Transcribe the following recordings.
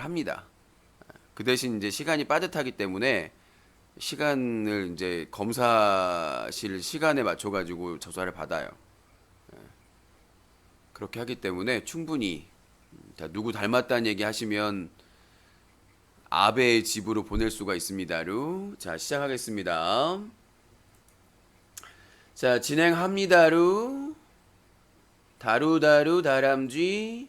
합니다. 그 대신 이제 시간이 빠듯하기 때문에 시간을 이제 검사실 시간에 맞춰 가지고 조사를 받아요. 그렇게 하기 때문에 충분히 자, 누구 닮았다는 얘기 하시면 아베의 집으로 보낼 수가 있습니다루. 자, 시작하겠습니다. 자, 진행합니다루. 다루다루 다람쥐.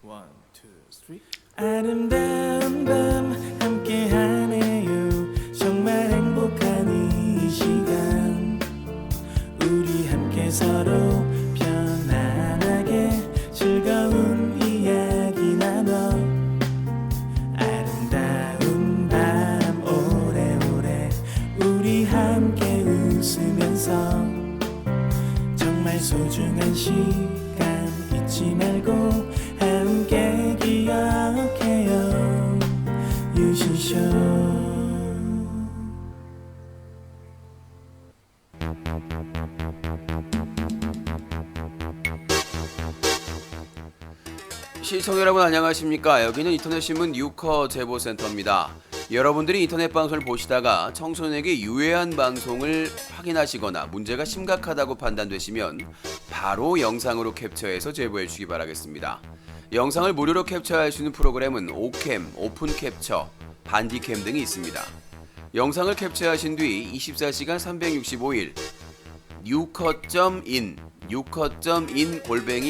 One, two, three. 아름다운 밤 함께하네요. 정말 행복한 이 시간 우리 함께 서로 편안하게 즐거운 이야기 나눠 아름다운 밤 오래오래 우리 함께 웃으면서 정말 소중한 시간 잊지 말고 함께 기억해요 유신쇼. 시청자 여러분 안녕하십니까. 여기는 인터넷신문 뉴커 제보센터입니다. 여러분들이 인터넷 방송을 보시다가 청소년에게 유해한 방송을 확인하시거나 문제가 심각하다고 판단되시면 바로 영상으로 캡처해서 제보해 주시기 바라겠습니다. 영상을 무료로 캡처할 수 있는 프로그램은 오캠, 오픈캡처, 반디캠 등이 있습니다. 영상을 캡처하신 뒤 24시간 365일 뉴컷.in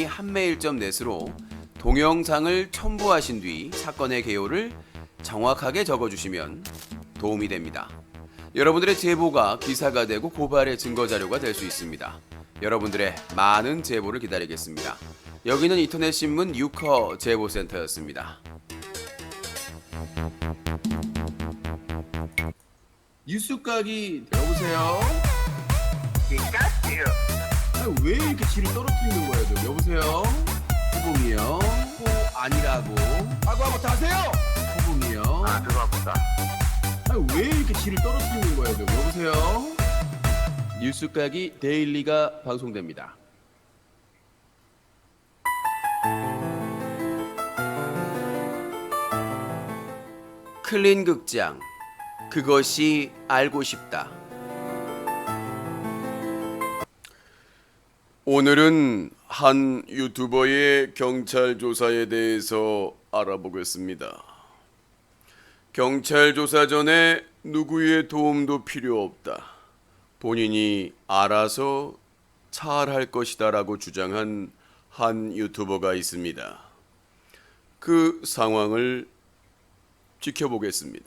한메일.net으로 동영상을 첨부하신 뒤 사건의 개요를 정확하게 적어주시면 도움이 됩니다. 여러분들의 제보가 기사가 되고 고발의 증거자료가 될 수 있습니다. 여러분들의 많은 제보를 기다리겠습니다. 여기는 인터넷신문 뉴커 제보센터였습니다. 뉴스각이 여보세요? 왜 이렇게 질을 떨어뜨리는 거예요? 좀 여보세요? 호범이요? 아니라고. 아고 다세요. 호범이요? 들어와보다. 왜 이렇게 질을 떨어뜨리는 거예요? 좀 여보세요? 뉴스각이 데일리가 방송됩니다. 클린 극장 그것이 알고 싶다. 오늘은 한 유튜버의 경찰 조사에 대해서 알아보겠습니다. 경찰 조사 전에 누구의 도움도 필요 없다. 본인이 알아서 잘할 것이다라고 주장한 한 유튜버가 있습니다. 그 상황을 지켜보겠습니다.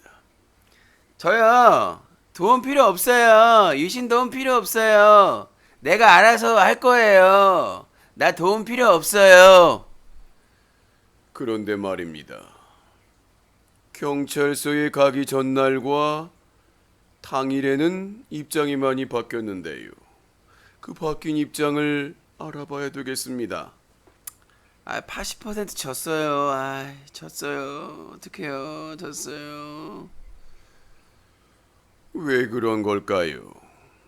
저요, 도움 필요 없어요. 유신 도움 필요 없어요. 내가 알아서 할 거예요. 나 도움 필요 없어요. 그런데 말입니다. 경찰서에 가기 전날과 당일에는 입장이 많이 바뀌었는데요. 그 바뀐 입장을 알아봐야 되겠습니다. 80% 졌어요. 졌어요. 어떡해요. 졌어요. 왜 그런 걸까요?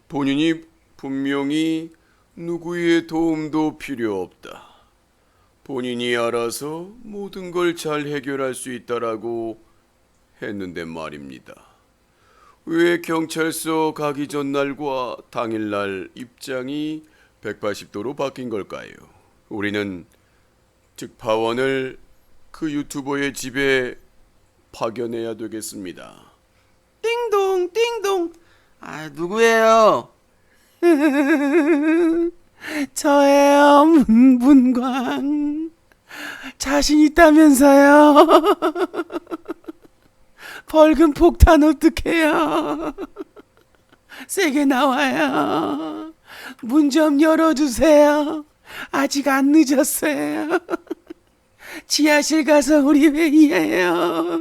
본인이 분명히 누구의 도움도 필요 없다. 본인이 알아서 모든 걸 잘 해결할 수 있다라고 했는데 말입니다. 왜 경찰서 가기 전날과 당일날 입장이 180도로 바뀐 걸까요? 우리는 특파원을 그 유튜버의 집에 파견해야 되겠습니다. 띵동 띵동. 누구예요? 저예요. 문광. 자신 있다면서요. 벌금 폭탄 어떡해요. 세게 나와요. 문 좀 열어주세요. 아직 안 늦었어요. 지하실 가서 우리 회의해요.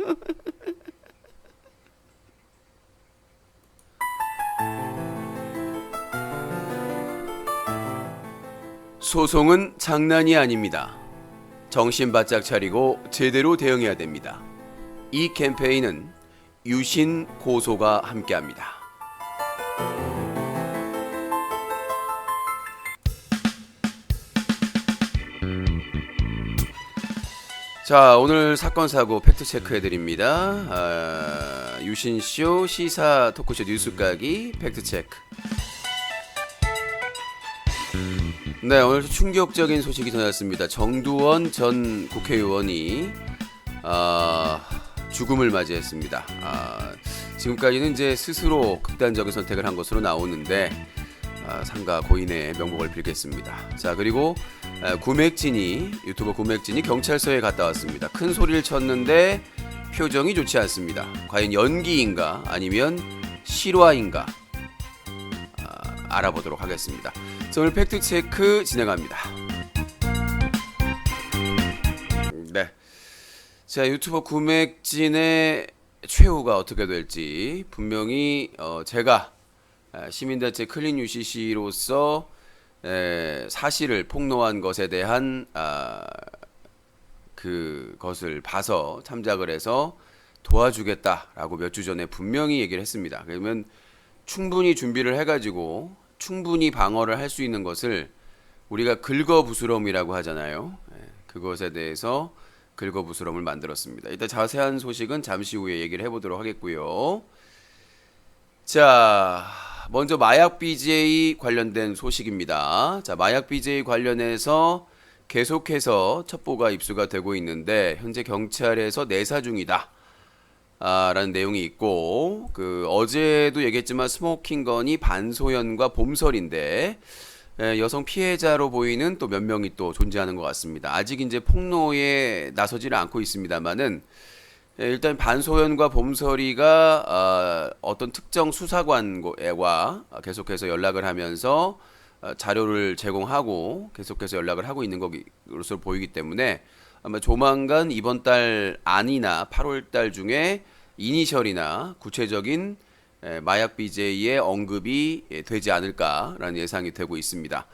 소송은 장난이 아닙니다. 정신 바짝 차리고 제대로 대응해야 됩니다. 이 캠페인은 유신 고소가 함께합니다. 자, 오늘 사건 사고 팩트 체크해 드립니다. 유신쇼 시사 토크쇼 뉴스까기 팩트 체크. 네, 오늘 충격적인 소식이 전해졌습니다. 정두원 전 국회의원이 죽음을 맞이했습니다. 지금까지는 이제 스스로 극단적인 선택을 한 것으로 나오는데 삼가 고인의 명복을 빌겠습니다. 자, 그리고 유튜버 구맥진이 경찰서에 갔다 왔습니다. 큰 소리를 쳤는데 표정이 좋지 않습니다. 과연 연기인가 아니면 실화인가 알아보도록 하겠습니다. 자, 오늘 팩트체크 진행합니다. 네. 자, 유튜버 구맥진의 최후가 어떻게 될지 분명히 제가 시민단체 클린 UCC로서 사실을 폭로한 것에 대한 그것을 봐서 참작을 해서 도와주겠다라고 몇 주 전에 분명히 얘기를 했습니다. 그러면 충분히 준비를 해가지고 충분히 방어를 할 수 있는 것을 우리가 긁어부스럼이라고 하잖아요. 그것에 대해서 긁어부스럼을 만들었습니다. 일단 자세한 소식은 잠시 후에 얘기를 해보도록 하겠고요. 자, 먼저 마약 BJ 관련된 소식입니다. 자, 마약 BJ 관련해서 계속해서 첩보가 입수가 되고 있는데 현재 경찰에서 내사 중이다 라는 내용이 있고, 어제도 얘기했지만 스모킹건이 반소연과 봄설인데 여성 피해자로 보이는 또 몇 명이 또 존재하는 것 같습니다. 아직 이제 폭로에 나서지는 않고 있습니다만은 일단 반소연과 봄설이가 어떤 특정 수사관과 계속해서 연락을 하면서 자료를 제공하고 계속해서 연락을 하고 있는 것으로 보이기 때문에 아마 조만간 이번 달 안이나 8월 달 중에 이니셜이나 구체적인 마약 BJ의 언급이 되지 않을까라는 예상이 되고 있습니다.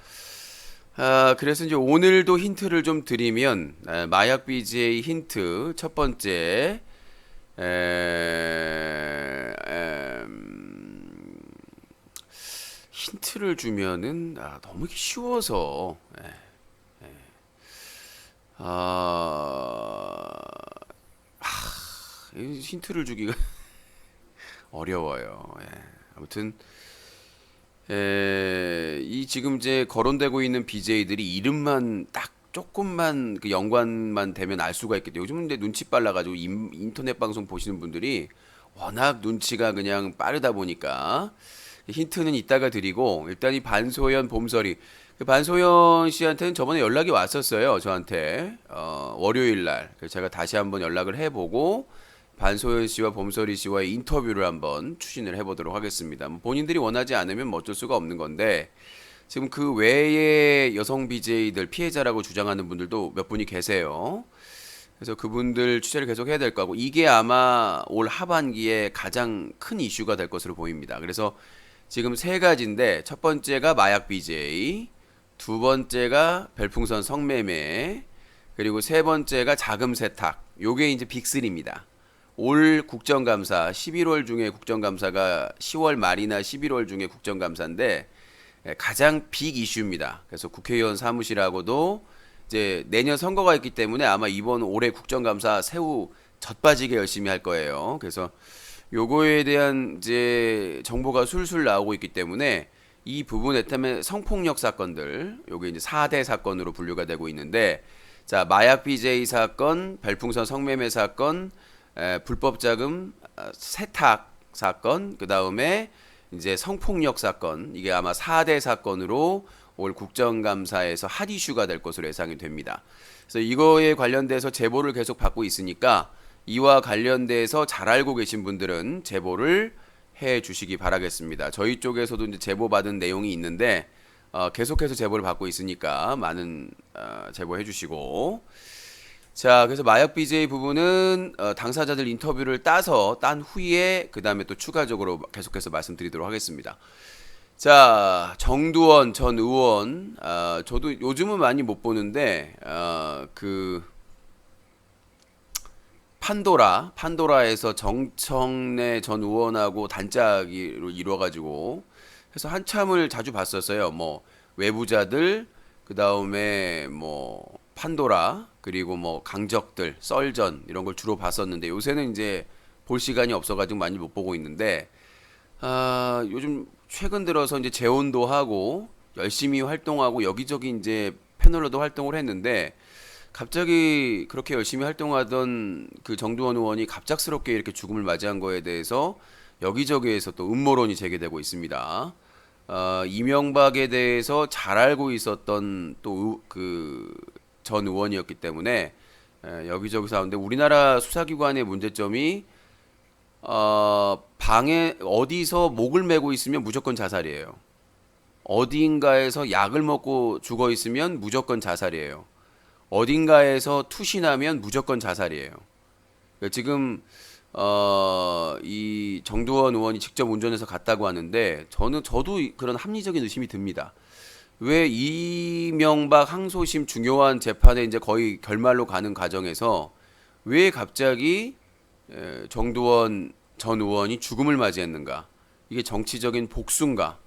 그래서 이제 오늘도 힌트를 좀 드리면 마약 BJ 힌트 첫 번째 힌트를 주면은 너무 쉬워서 힌트를 주기가 어려워요. 아무튼 이 지금 이제 거론되고 있는 BJ들이 이름만 딱 조금만 그 연관만 되면 알 수가 있겠죠. 요즘은 근데 눈치 빨라가지고 인터넷 방송 보시는 분들이 워낙 눈치가 그냥 빠르다 보니까 힌트는 이따가 드리고, 일단 이 반소연 봄설이 반소연 씨한테는 저번에 연락이 왔었어요. 저한테 월요일 날. 그래서 제가 다시 한번 연락을 해보고 반소연 씨와 봄설이 씨와의 인터뷰를 한번 추진을 해보도록 하겠습니다. 본인들이 원하지 않으면 뭐 어쩔 수가 없는 건데, 지금 그 외에 여성 BJ들 피해자라고 주장하는 분들도 몇 분이 계세요. 그래서 그분들 취재를 계속 해야 될 거고, 이게 아마 올 하반기에 가장 큰 이슈가 될 것으로 보입니다. 그래서 지금 세 가지인데, 첫 번째가 마약 BJ, 두 번째가 별풍선 성매매, 그리고 세 번째가 자금 세탁. 요게 이제 빅3입니다. 올 국정감사 11월 중에 국정감사가 10월 말이나 11월 중에 국정감사인데 가장 빅 이슈입니다. 그래서 국회의원 사무실하고도 이제 내년 선거가 있기 때문에 아마 이번 올해 국정감사 새우 젖빠지게 열심히 할 거예요. 그래서 요거에 대한 이제 정보가 술술 나오고 있기 때문에 이 부분에 때문에 성폭력 사건들, 요게 이제 4대 사건으로 분류가 되고 있는데, 자, 마약 BJ 사건, 별풍선 성매매 사건, 불법 자금 세탁 사건, 그 다음에 이제 성폭력 사건, 이게 아마 4대 사건으로 올 국정감사에서 핫 이슈가 될 것으로 예상이 됩니다. 그래서 이거에 관련돼서 제보를 계속 받고 있으니까 이와 관련돼서 잘 알고 계신 분들은 제보를 해 주시기 바라겠습니다. 저희 쪽에서도 이제 제보 받은 내용이 있는데 계속해서 제보를 받고 있으니까 많은 제보해 주시고, 자, 그래서 마약 BJ 부분은 당사자들 인터뷰를 딴 후에 그 다음에 또 추가적으로 계속해서 말씀드리도록 하겠습니다. 자, 정두원 전 의원, 저도 요즘은 많이 못 보는데, 그 판도라에서 정청래 전 의원하고 단짝으로 이루어가지고 해서 한참을 자주 봤었어요. 뭐 외부자들, 그 다음에 뭐 판도라, 그리고 뭐 강적들, 썰전 이런 걸 주로 봤었는데 요새는 이제 볼 시간이 없어가지고 많이 못 보고 있는데, 요즘 최근 들어서 이제 재혼도 하고 열심히 활동하고 여기저기 이제 패널로도 활동을 했는데 갑자기 그렇게 열심히 활동하던 그 정두원 의원이 갑작스럽게 이렇게 죽음을 맞이한 거에 대해서 여기저기에서 또 음모론이 제기되고 있습니다. 이명박에 대해서 잘 알고 있었던 또 그 전 의원이었기 때문에 여기저기서 하는데 우리나라 수사기관의 문제점이 방에 어디서 목을 메고 있으면 무조건 자살이에요. 어딘가에서 약을 먹고 죽어 있으면 무조건 자살이에요. 어딘가에서 투신하면 무조건 자살이에요. 그러니까 지금 이 정두원 의원이 직접 운전해서 갔다고 하는데 저도 그런 합리적인 의심이 듭니다. 왜 이명박 항소심 중요한 재판에 이제 거의 결말로 가는 과정에서 왜 갑자기 정두원 전 의원이 죽음을 맞이했는가? 이게 정치적인 복수인가?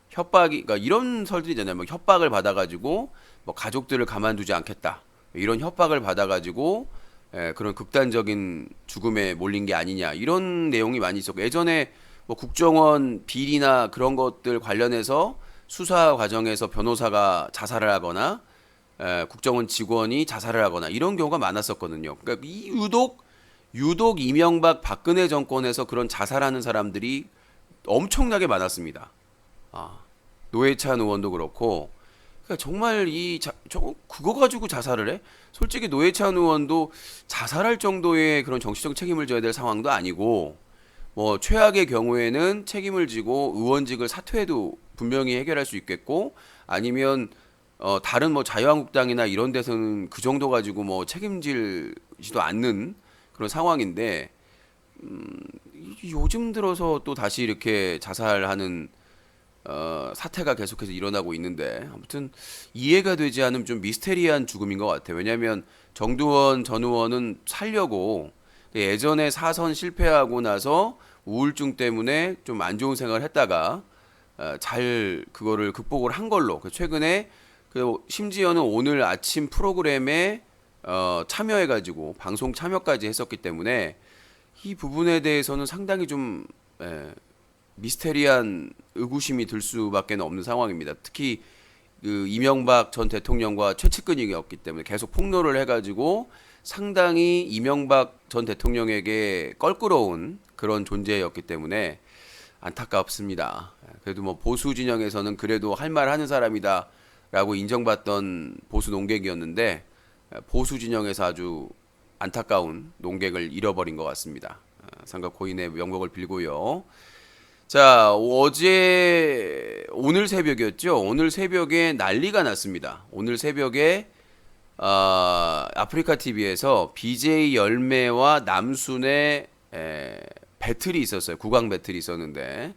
협박이, 그러니까 이런 설들이 있잖아요. 뭐 협박을 받아가지고 뭐 가족들을 가만두지 않겠다. 이런 협박을 받아가지고 그런 극단적인 죽음에 몰린 게 아니냐. 이런 내용이 많이 있었고 예전에 뭐 국정원 비리나 그런 것들 관련해서 수사 과정에서 변호사가 자살을 하거나 국정원 직원이 자살을 하거나 이런 경우가 많았었거든요. 그러니까 이 유독 이명박 박근혜 정권에서 그런 자살하는 사람들이 엄청나게 많았습니다. 노회찬 의원도 그렇고, 그러니까 정말 그거 가지고 자살을 해? 솔직히 노회찬 의원도 자살할 정도의 그런 정치적 책임을 져야 될 상황도 아니고, 뭐 최악의 경우에는 책임을 지고 의원직을 사퇴해도 분명히 해결할 수 있겠고, 아니면 다른 뭐 자유한국당이나 이런 데서는 그 정도 가지고 뭐 책임질지도 않는 그런 상황인데 요즘 들어서 또 다시 이렇게 자살하는 사태가 계속해서 일어나고 있는데 아무튼 이해가 되지 않은 좀 미스테리한 죽음인 것 같아요. 왜냐하면 정두원 전 의원은 살려고 예전에 사선 실패하고 나서 우울증 때문에 좀 안 좋은 생각을 했다가 잘 그거를 극복을 한 걸로 최근에 심지어는 오늘 아침 프로그램에 참여해가지고 방송 참여까지 했었기 때문에 이 부분에 대해서는 상당히 좀 미스테리한 의구심이 들 수밖에 없는 상황입니다. 특히 그 이명박 전 대통령과 최측근이었기 때문에 계속 폭로를 해가지고 상당히 이명박 전 대통령에게 껄끄러운 그런 존재였기 때문에 안타깝습니다. 그래도 뭐 보수 진영에서는 그래도 할 말 하는 사람이다라고 인정받던 보수 농객이었는데 보수 진영에서 아주 안타까운 농객을 잃어버린 것 같습니다. 삼가 고인의 명복을 빌고요. 자, 오늘 새벽이었죠. 오늘 새벽에 난리가 났습니다. 오늘 새벽에 아프리카 TV에서 BJ 열매와 남순의 배틀이 있었어요. 국왕 배틀이 있었는데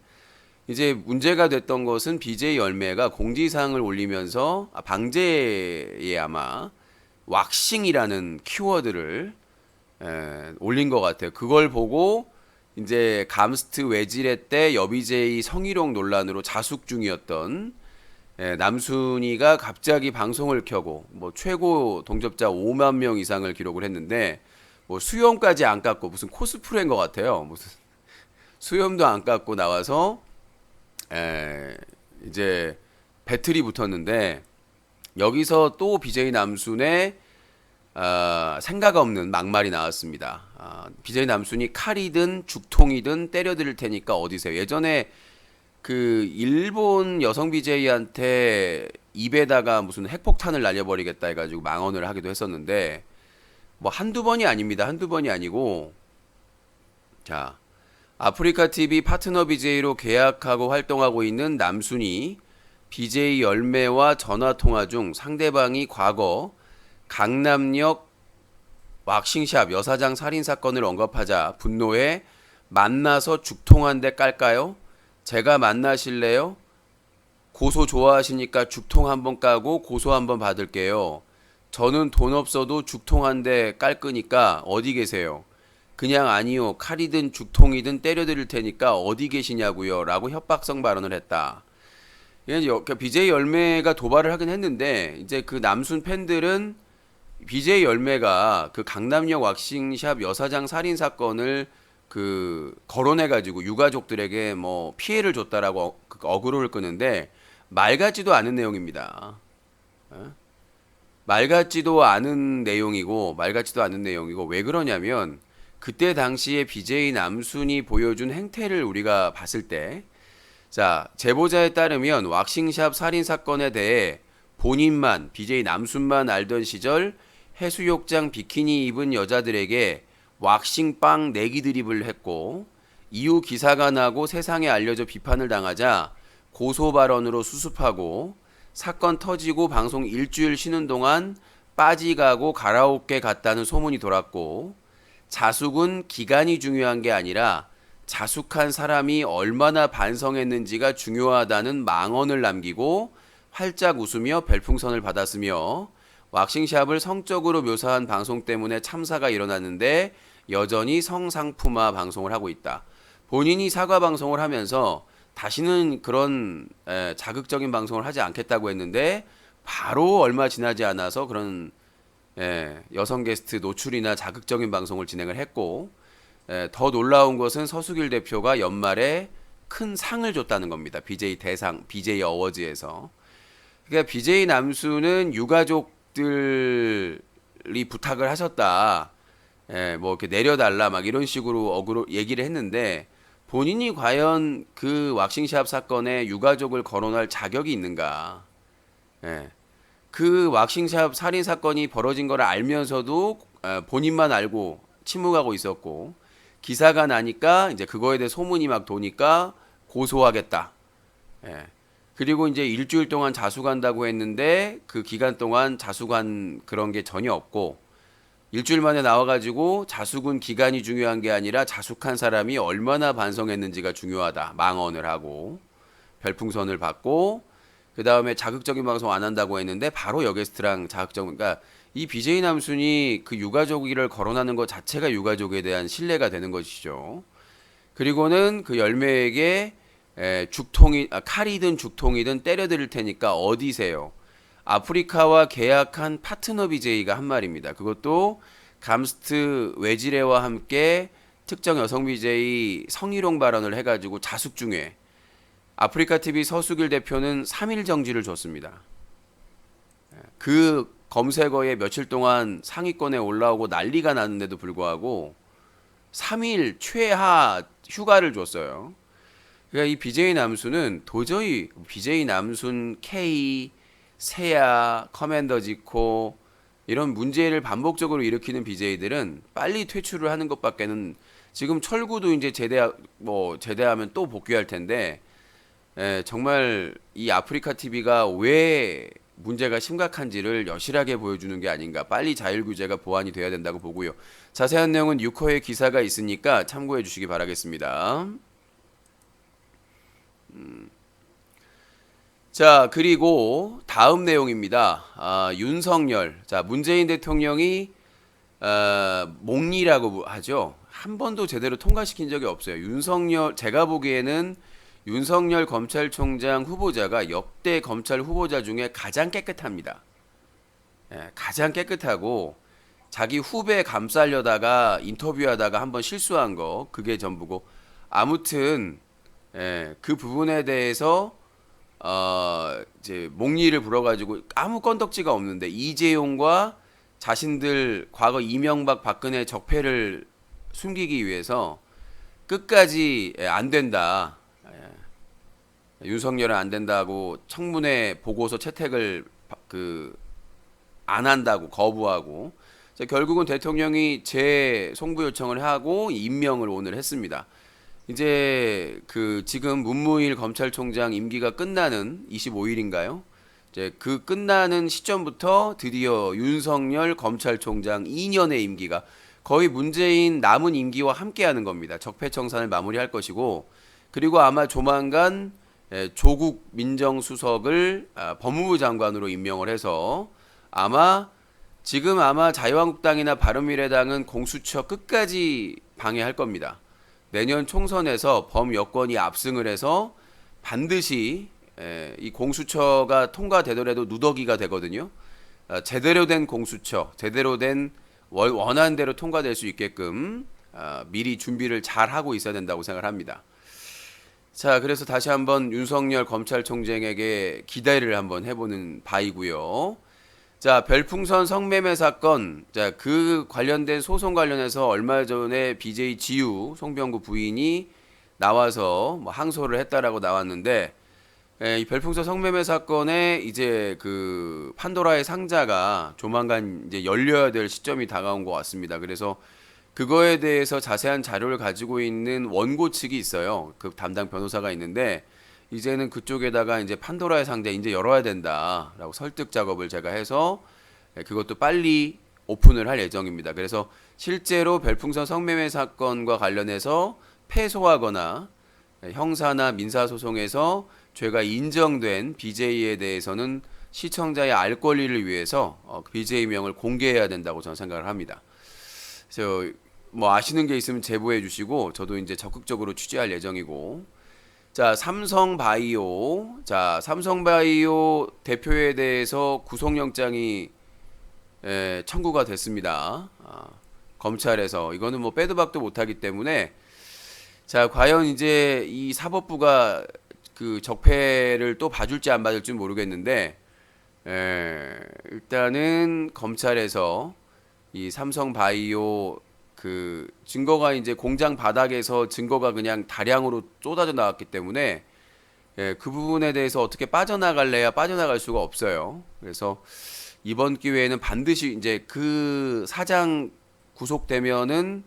이제 문제가 됐던 것은 BJ 열매가 공지사항을 올리면서 방제에 아마 왁싱이라는 키워드를 올린 것 같아요. 그걸 보고 이제 감스트 외지레 때 여비제이 성희롱 논란으로 자숙 중이었던 남순이가 갑자기 방송을 켜고 뭐 최고 동접자 5만 명 이상을 기록을 했는데 뭐 수염까지 안 깎고 무슨 코스프레인 것 같아요. 무슨 수염도 안 깎고 나와서 이제 배틀이 붙었는데 여기서 또 BJ 남순의 생각 없는 막말이 나왔습니다. BJ 남순이 칼이든 죽통이든 때려드릴 테니까 어디세요? 예전에 그 일본 여성 BJ한테 입에다가 무슨 핵폭탄을 날려버리겠다 해가지고 망언을 하기도 했었는데 뭐 한두 번이 아닙니다. 한두 번이 아니고 자 아프리카 TV 파트너 BJ로 계약하고 활동하고 있는 남순이 BJ 열매와 전화통화 중 상대방이 과거 강남역 왁싱샵 여사장 살인사건을 언급하자 분노해 만나서 죽통한 데 깔까요? 제가 만나실래요? 고소 좋아하시니까 죽통 한번 까고 고소 한번 받을게요. 저는 돈 없어도 죽통 한 대 깔 거니까 어디 계세요? 그냥 아니요. 칼이든 죽통이든 때려드릴 테니까 어디 계시냐고요. 라고 협박성 발언을 했다. BJ 열매가 도발을 하긴 했는데 이제 그 남순 팬들은 BJ 열매가 그 강남역 왁싱샵 여사장 살인 사건을 그 거론해가지고 유가족들에게 뭐 피해를 줬다라고 어그로를 끄는데 말 같지도 않은 내용입니다. 말 같지도 않은 내용이고 왜 그러냐면 그때 당시에 BJ 남순이 보여준 행태를 우리가 봤을 때, 자, 제보자에 따르면 왁싱샵 살인 사건에 대해 본인만 BJ 남순만 알던 시절 해수욕장 비키니 입은 여자들에게 왁싱빵 내기 드립을 했고, 이후 기사가 나고 세상에 알려져 비판을 당하자 고소 발언으로 수습하고, 사건 터지고 방송 일주일 쉬는 동안 빠지가고 가라오케 갔다는 소문이 돌았고, 자숙은 기간이 중요한 게 아니라 자숙한 사람이 얼마나 반성했는지가 중요하다는 망언을 남기고 활짝 웃으며 별풍선을 받았으며, 왁싱샵을 성적으로 묘사한 방송 때문에 참사가 일어났는데 여전히 성상품화 방송을 하고 있다. 본인이 사과 방송을 하면서 다시는 그런 자극적인 방송을 하지 않겠다고 했는데 바로 얼마 지나지 않아서 그런 여성 게스트 노출이나 자극적인 방송을 진행을 했고, 더 놀라운 것은 서수길 대표가 연말에 큰 상을 줬다는 겁니다. BJ 대상, BJ 어워즈에서. 그러니까 BJ 남수는 유가족들이 부탁을 하셨다. 뭐 이렇게 내려달라 막 이런 식으로 어그로 얘기를 했는데, 본인이 과연 그 왁싱샵 사건에 유가족을 거론할 자격이 있는가? 그 왁싱샵 살인 사건이 벌어진 걸 알면서도 본인만 알고 침묵하고 있었고, 기사가 나니까 이제 그거에 대해 소문이 막 도니까 고소하겠다. 그리고 이제 일주일 동안 자숙한다고 했는데 그 기간 동안 자숙한 그런 게 전혀 없고, 일주일 만에 나와가지고 자숙은 기간이 중요한 게 아니라 자숙한 사람이 얼마나 반성했는지가 중요하다 망언을 하고 별풍선을 받고, 그 다음에 자극적인 방송 안 한다고 했는데 바로 여게스트랑 자극적인, 그러니까 이 BJ 남순이 그 유가족이를 거론하는 것 자체가 유가족에 대한 신뢰가 되는 것이죠. 그리고는 그 열매에게 칼이든 죽통이든 때려드릴 테니까 어디세요? 아프리카와 계약한 파트너 BJ가 한 말입니다. 그것도 감스트 외지레와 함께 특정 여성 BJ 성희롱 발언을 해가지고 자숙 중에 아프리카 TV 서수길 대표는 3일 정지를 줬습니다. 그 검색어에 며칠 동안 상위권에 올라오고 난리가 났는데도 불구하고 3일 최하 휴가를 줬어요. 그러니까 이 BJ 남순은 도저히 BJ 남순 K, 세야, 커맨더 지코 이런 문제를 반복적으로 일으키는 BJ들은 빨리 퇴출을 하는 것밖에는, 지금 철구도 이제 제대하면 또 복귀할 텐데, 정말 이 아프리카 TV가 왜 문제가 심각한지를 여실하게 보여주는 게 아닌가. 빨리 자율규제가 보완이 돼야 된다고 보고요. 자세한 내용은 6호에 기사가 있으니까 참고해 주시기 바라겠습니다. 자, 그리고 다음 내용입니다. 윤석열. 자, 문재인 대통령이 몽리라고 하죠. 한 번도 제대로 통과시킨 적이 없어요. 윤석열, 제가 보기에는 윤석열 검찰총장 후보자가 역대 검찰 후보자 중에 가장 깨끗합니다. 가장 깨끗하고, 자기 후배 감싸려다가 인터뷰하다가 한번 실수한 거 그게 전부고, 아무튼 그 부분에 대해서 이제 몽리를 불어가지고 아무 건덕지가 없는데, 이재용과 자신들 과거 이명박 박근혜 적폐를 숨기기 위해서 끝까지 안 된다. 윤석열은 안 된다고 청문회 보고서 채택을 안 한다고 거부하고, 결국은 대통령이 재송부 요청을 하고 임명을 오늘 했습니다. 이제 지금 문무일 검찰총장 임기가 끝나는 25일인가요? 이제 그 끝나는 시점부터 드디어 윤석열 검찰총장 2년의 임기가 거의 문재인 남은 임기와 함께하는 겁니다. 적폐청산을 마무리할 것이고, 그리고 아마 조만간 조국 민정수석을 법무부 장관으로 임명을 해서 아마 자유한국당이나 바른미래당은 공수처 끝까지 방해할 겁니다. 내년 총선에서 범여권이 압승을 해서 반드시 이 공수처가 통과되더라도 누더기가 되거든요. 제대로 된 공수처, 제대로 된 원하는 대로 통과될 수 있게끔 미리 준비를 잘 하고 있어야 된다고 생각을 합니다. 자, 그래서 다시 한번 윤석열 검찰총장에게 기대를 한번 해보는 바이고요. 자, 별풍선 성매매 사건, 자, 그 관련된 소송 관련해서 얼마 전에 BJ 지유 송병구 부인이 나와서 뭐 항소를 했다라고 나왔는데, 이 별풍선 성매매 사건에 이제 그 판도라의 상자가 조만간 이제 열려야 될 시점이 다가온 것 같습니다. 그래서 그거에 대해서 자세한 자료를 가지고 있는 원고 측이 있어요. 그 담당 변호사가 있는데, 이제는 그쪽에다가 이제 판도라의 상자 이제 열어야 된다라고 설득 작업을 제가 해서 그것도 빨리 오픈을 할 예정입니다. 그래서 실제로 별풍선 성매매 사건과 관련해서 패소하거나 형사나 민사 소송에서 죄가 인정된 BJ에 대해서는 시청자의 알 권리를 위해서 BJ명을 공개해야 된다고 저는 생각을 합니다. 그래서 뭐 아시는 게 있으면 제보해 주시고 저도 이제 적극적으로 취재할 예정이고, 자, 삼성바이오 대표에 대해서 구속영장이 청구가 됐습니다. 검찰에서 이거는 뭐 빼도 박도 못하기 때문에, 자, 과연 이제 이 사법부가 그 적폐를 또 봐줄지 안 봐줄지 모르겠는데, 일단은 검찰에서 이 삼성바이오 그 증거가 이제 공장 바닥에서 증거가 그냥 다량으로 쏟아져 나왔기 때문에 그 부분에 대해서 어떻게 빠져나갈래야 빠져나갈 수가 없어요. 그래서 이번 기회에는 반드시 이제 그 사장 구속되면은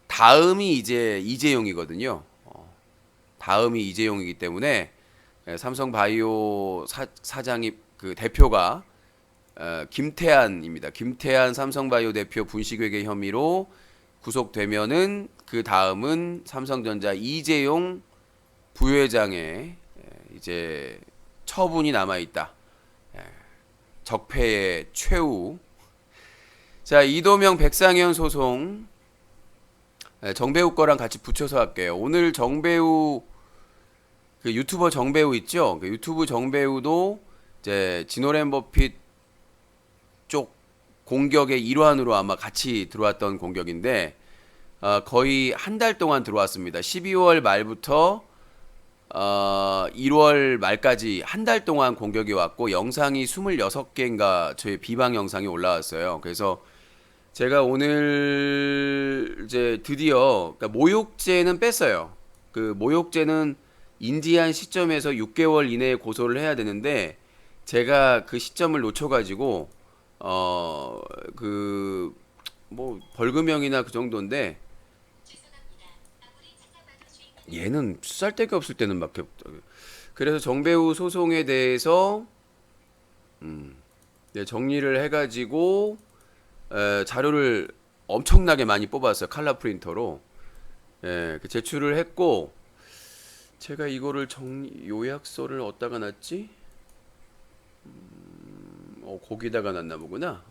다음이 이제 이재용이거든요. 다음이 이재용이기 때문에 삼성바이오 사장이 그 대표가 김태한입니다. 김태한 삼성바이오 대표 분식회계 혐의로 구속되면은 그 다음은 삼성전자 이재용 부회장의 이제 처분이 남아 있다. 적폐의 최후. 자, 이도명 백상현 소송 정배우 거랑 같이 붙여서 할게요. 오늘 정배우 그 유튜버 정배우 있죠? 그 유튜브 정배우도 이제 지노랜 버핏 쪽 공격의 일환으로 아마 같이 들어왔던 공격인데 거의 한 달 동안 들어왔습니다. 12월 말부터 1월 말까지 한 달 동안 공격이 왔고 영상이 26개인가 저희 비방 영상이 올라왔어요. 그래서 제가 오늘 이제 드디어 그러니까 모욕죄는 뺐어요. 그 모욕죄는 인지한 시점에서 6개월 이내에 고소를 해야 되는데 제가 그 시점을 놓쳐가지고 그 뭐 벌금형이나 그 정도인데 얘는 쓰잘데기 없을 때는 막 그래서 정배우 소송에 대해서 정리를 해가지고 자료를 엄청나게 많이 뽑았어요. 칼라 프린터로 제출을 했고 제가 이거를 요약서를 어디다가 놨지? 거기다가 놨나 보구나.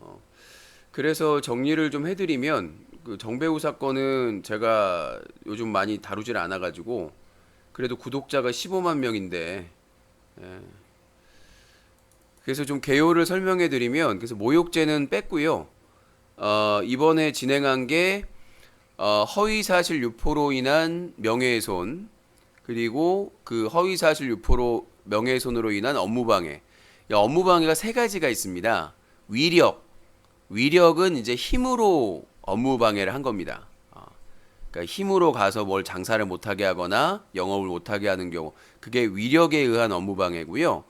그래서 정리를 좀 해드리면 그 정배우 사건은 제가 요즘 많이 다루질 않아가지고 그래도 구독자가 15만 명인데 그래서 좀 개요를 설명해드리면 그래서 모욕죄는 뺐고요. 이번에 진행한 게 허위사실 유포로 인한 명예훼손 그리고 그 허위사실 유포로 명예훼손으로 인한 업무방해. 업무방해가 세 가지가 있습니다. 위력은 이제 힘으로 업무방해를 한 겁니다. 그러니까 힘으로 가서 뭘 장사를 못하게 하거나 영업을 못하게 하는 경우 그게 위력에 의한 업무방해고요.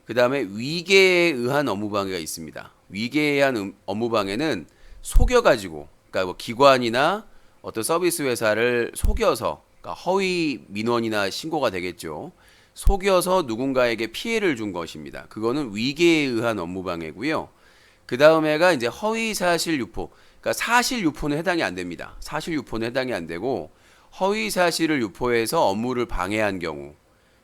그 다음에 위계에 의한 업무방해가 있습니다. 위계에 의한 업무방해는 속여가지고 그러니까 뭐 기관이나 어떤 서비스 회사를 속여서 그러니까 허위 민원이나 신고가 되겠죠. 속여서 누군가에게 피해를 준 것입니다. 그거는 위계에 의한 업무방해고요. 그 다음에가 이제 허위사실 유포. 그러니까 사실 유포는 해당이 안 됩니다. 사실 유포는 해당이 안 되고 허위사실을 유포해서 업무를 방해한 경우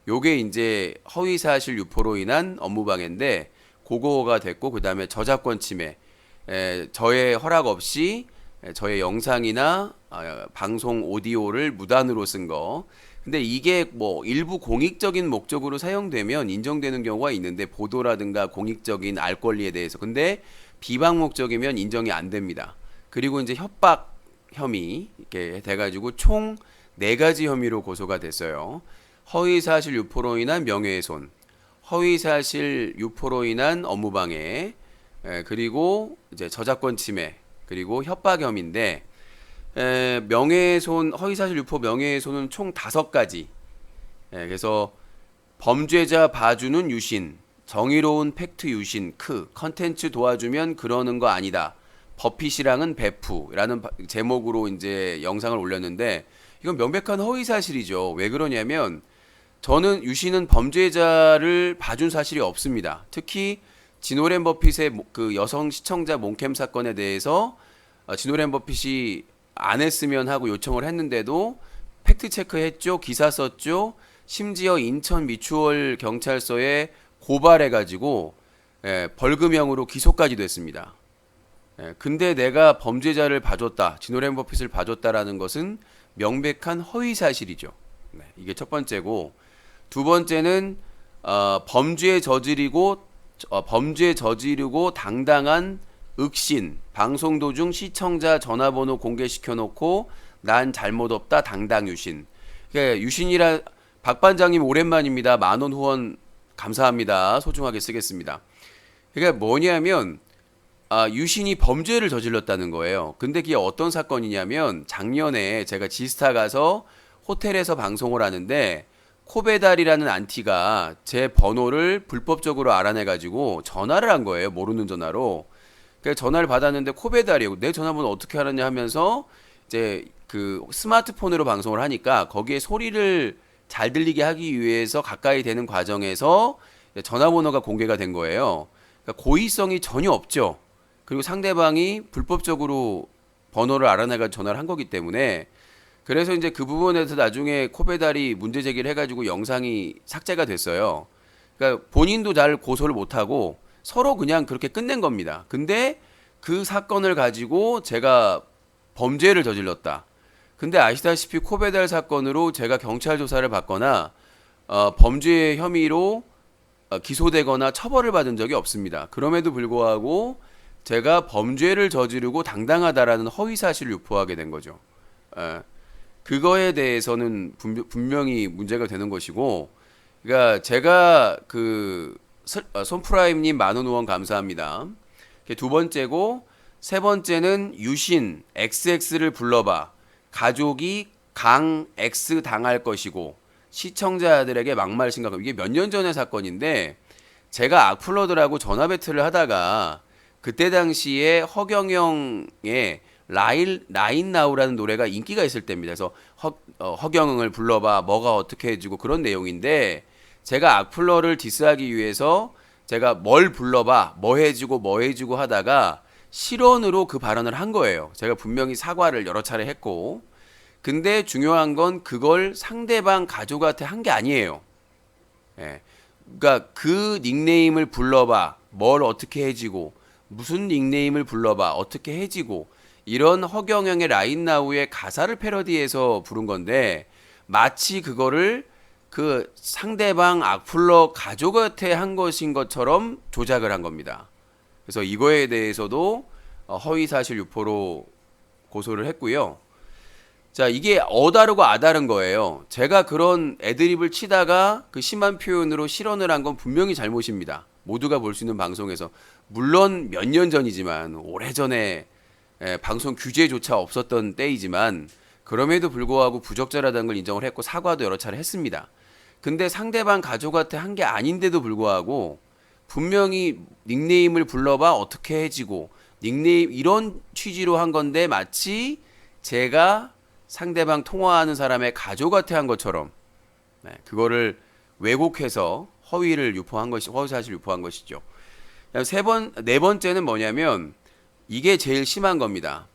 요게 이제 허위사실 유포로 인한 업무방해인데 그거가 됐고, 그 다음에 저작권 침해, 저의 허락 없이 저의 영상이나 방송 오디오를 무단으로 쓴 거. 근데 이게 뭐 일부 공익적인 목적으로 사용되면 인정되는 경우가 있는데, 보도라든가 공익적인 알 권리에 대해서. 근데 비방 목적이면 인정이 안 됩니다. 그리고 이제 협박 혐의 이렇게 돼가지고 총 4가지 혐의로 고소가 됐어요. 허위사실 유포로 인한 명예훼손, 허위사실 유포로 인한 업무방해, 그리고 이제 저작권 침해, 그리고 협박 혐의인데, 명예훼손, 허위사실 유포 명예훼손은 총 5가지. 그래서 범죄자 봐주는 유신, 정의로운 팩트 유신, 컨텐츠 도와주면 그러는 거 아니다, 버핏이랑은 베프라는 제목으로 이제 영상을 올렸는데, 이건 명백한 허위사실이죠. 왜 그러냐면, 저는 유신은 범죄자를 봐준 사실이 없습니다. 특히 지노랜 버핏의 그 여성 시청자 몽캠 사건에 대해서 지노랜 버핏이 안 했으면 하고 요청을 했는데도 팩트 체크했죠, 기사 썼죠, 심지어 인천 미추홀 경찰서에 고발해가지고 벌금형으로 기소까지 됐습니다. 근데 내가 범죄자를 봐줬다, 지노랜 버핏을 봐줬다라는 것은 명백한 허위 사실이죠. 이게 첫 번째고, 두 번째는 범죄 저지르고 당당한 윽신, 방송 도중 시청자 전화번호 공개시켜 놓고 난 잘못 없다 당당 유신. 그러니까 유신이라, 박 반장님 오랜만입니다. 10,000원 후원 감사합니다. 소중하게 쓰겠습니다. 그러니까 뭐냐면 유신이 범죄를 저질렀다는 거예요. 근데 그게 어떤 사건이냐면, 작년에 제가 지스타 가서 호텔에서 방송을 하는데 코베달이라는 안티가 제 번호를 불법적으로 알아내가지고 전화를 한 거예요. 모르는 전화로. 그래서 전화를 받았는데 코베달이고, 내 전화번호 어떻게 알았냐 하면서 이제 그 스마트폰으로 방송을 하니까 거기에 소리를 잘 들리게 하기 위해서 가까이 되는 과정에서 전화번호가 공개가 된 거예요. 그러니까 고의성이 전혀 없죠. 그리고 상대방이 불법적으로 번호를 알아내가 전화를 한 거기 때문에, 그래서 이제 그 부분에서 나중에 코베달이 문제 제기를 해가지고 영상이 삭제가 됐어요. 그러니까 본인도 잘 고소를 못하고 서로 그냥 그렇게 끝낸 겁니다. 근데 그 사건을 가지고 제가 범죄를 저질렀다. 근데 아시다시피 코베달 사건으로 제가 경찰 조사를 받거나 범죄 혐의로 기소되거나 처벌을 받은 적이 없습니다. 그럼에도 불구하고 제가 범죄를 저지르고 당당하다라는 허위사실을 유포하게 된 거죠. 그거에 대해서는 분명히 문제가 되는 것이고, 그러니까 제가 그 손프라임님 10,000원 후원 감사합니다. 그게 두 번째고, 세 번째는 유신 XX를 불러봐, 가족이 강 X 당할 것이고 시청자들에게 막말 심각하고, 이게 몇 년 전의 사건인데, 제가 악플러들하고 전화 배틀을 하다가 그때 당시에 허경영의 라인 나우라는 노래가 인기가 있을 때입니다. 그래서 허경영을 불러봐, 뭐가 어떻게 해주고, 그런 내용인데, 제가 악플러를 디스하기 위해서 제가 뭘 불러봐, 뭐 해주고 하다가 실언으로 그 발언을 한 거예요. 제가 분명히 사과를 여러 차례 했고, 근데 중요한 건 그걸 상대방 가족한테 한 게 아니에요. 그러니까 그 닉네임을 불러봐, 뭘 어떻게 해주고, 무슨 닉네임을 불러봐, 어떻게 해지고, 이런 허경영의 라인나우의 가사를 패러디해서 부른 건데, 마치 그거를 그 상대방 악플러 가족한테 한 것인 것처럼 조작을 한 겁니다. 그래서 이거에 대해서도 허위사실 유포로 고소를 했고요. 자, 이게 어다르고 아다른 거예요. 제가 그런 애드립을 치다가 그 심한 표현으로 실언을 한 건 분명히 잘못입니다. 모두가 볼 수 있는 방송에서. 물론 몇 년 전이지만, 오래전에 방송 규제조차 없었던 때이지만, 그럼에도 불구하고 부적절하다는 걸 인정을 했고 사과도 여러 차례 했습니다. 근데 상대방 가족한테 한 게 아닌데도 불구하고 분명히 닉네임을 불러봐, 어떻게 해지고, 닉네임 이런 취지로 한 건데, 마치 제가 상대방 통화하는 사람의 가족한테 한 것처럼 그거를 왜곡해서 허위사실 유포한 것이죠. 네 번째는 뭐냐면, 이게 제일 심한 겁니다.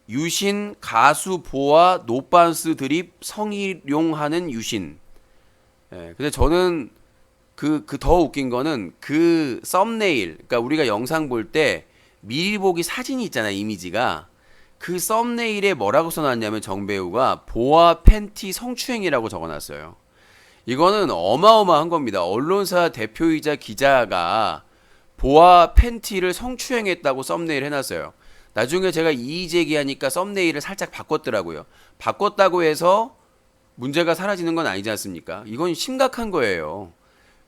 유신 가수 보아 노반스 드립 성희롱하는 유신. 예, 근데 저는 그 더 웃긴 거는 그 썸네일, 그러니까 우리가 영상 볼 때 미리 보기 사진이 있잖아요, 이미지가. 그 썸네일에 뭐라고 써놨냐면 정배우가 보아 팬티 성추행이라고 적어놨어요. 이거는 어마어마한 겁니다. 언론사 대표이자 기자가 보아 팬티를 성추행했다고 썸네일 해놨어요. 나중에 제가 이의 제기하니까 썸네일을 살짝 바꿨더라고요. 바꿨다고 해서 문제가 사라지는 건 아니지 않습니까? 이건 심각한 거예요.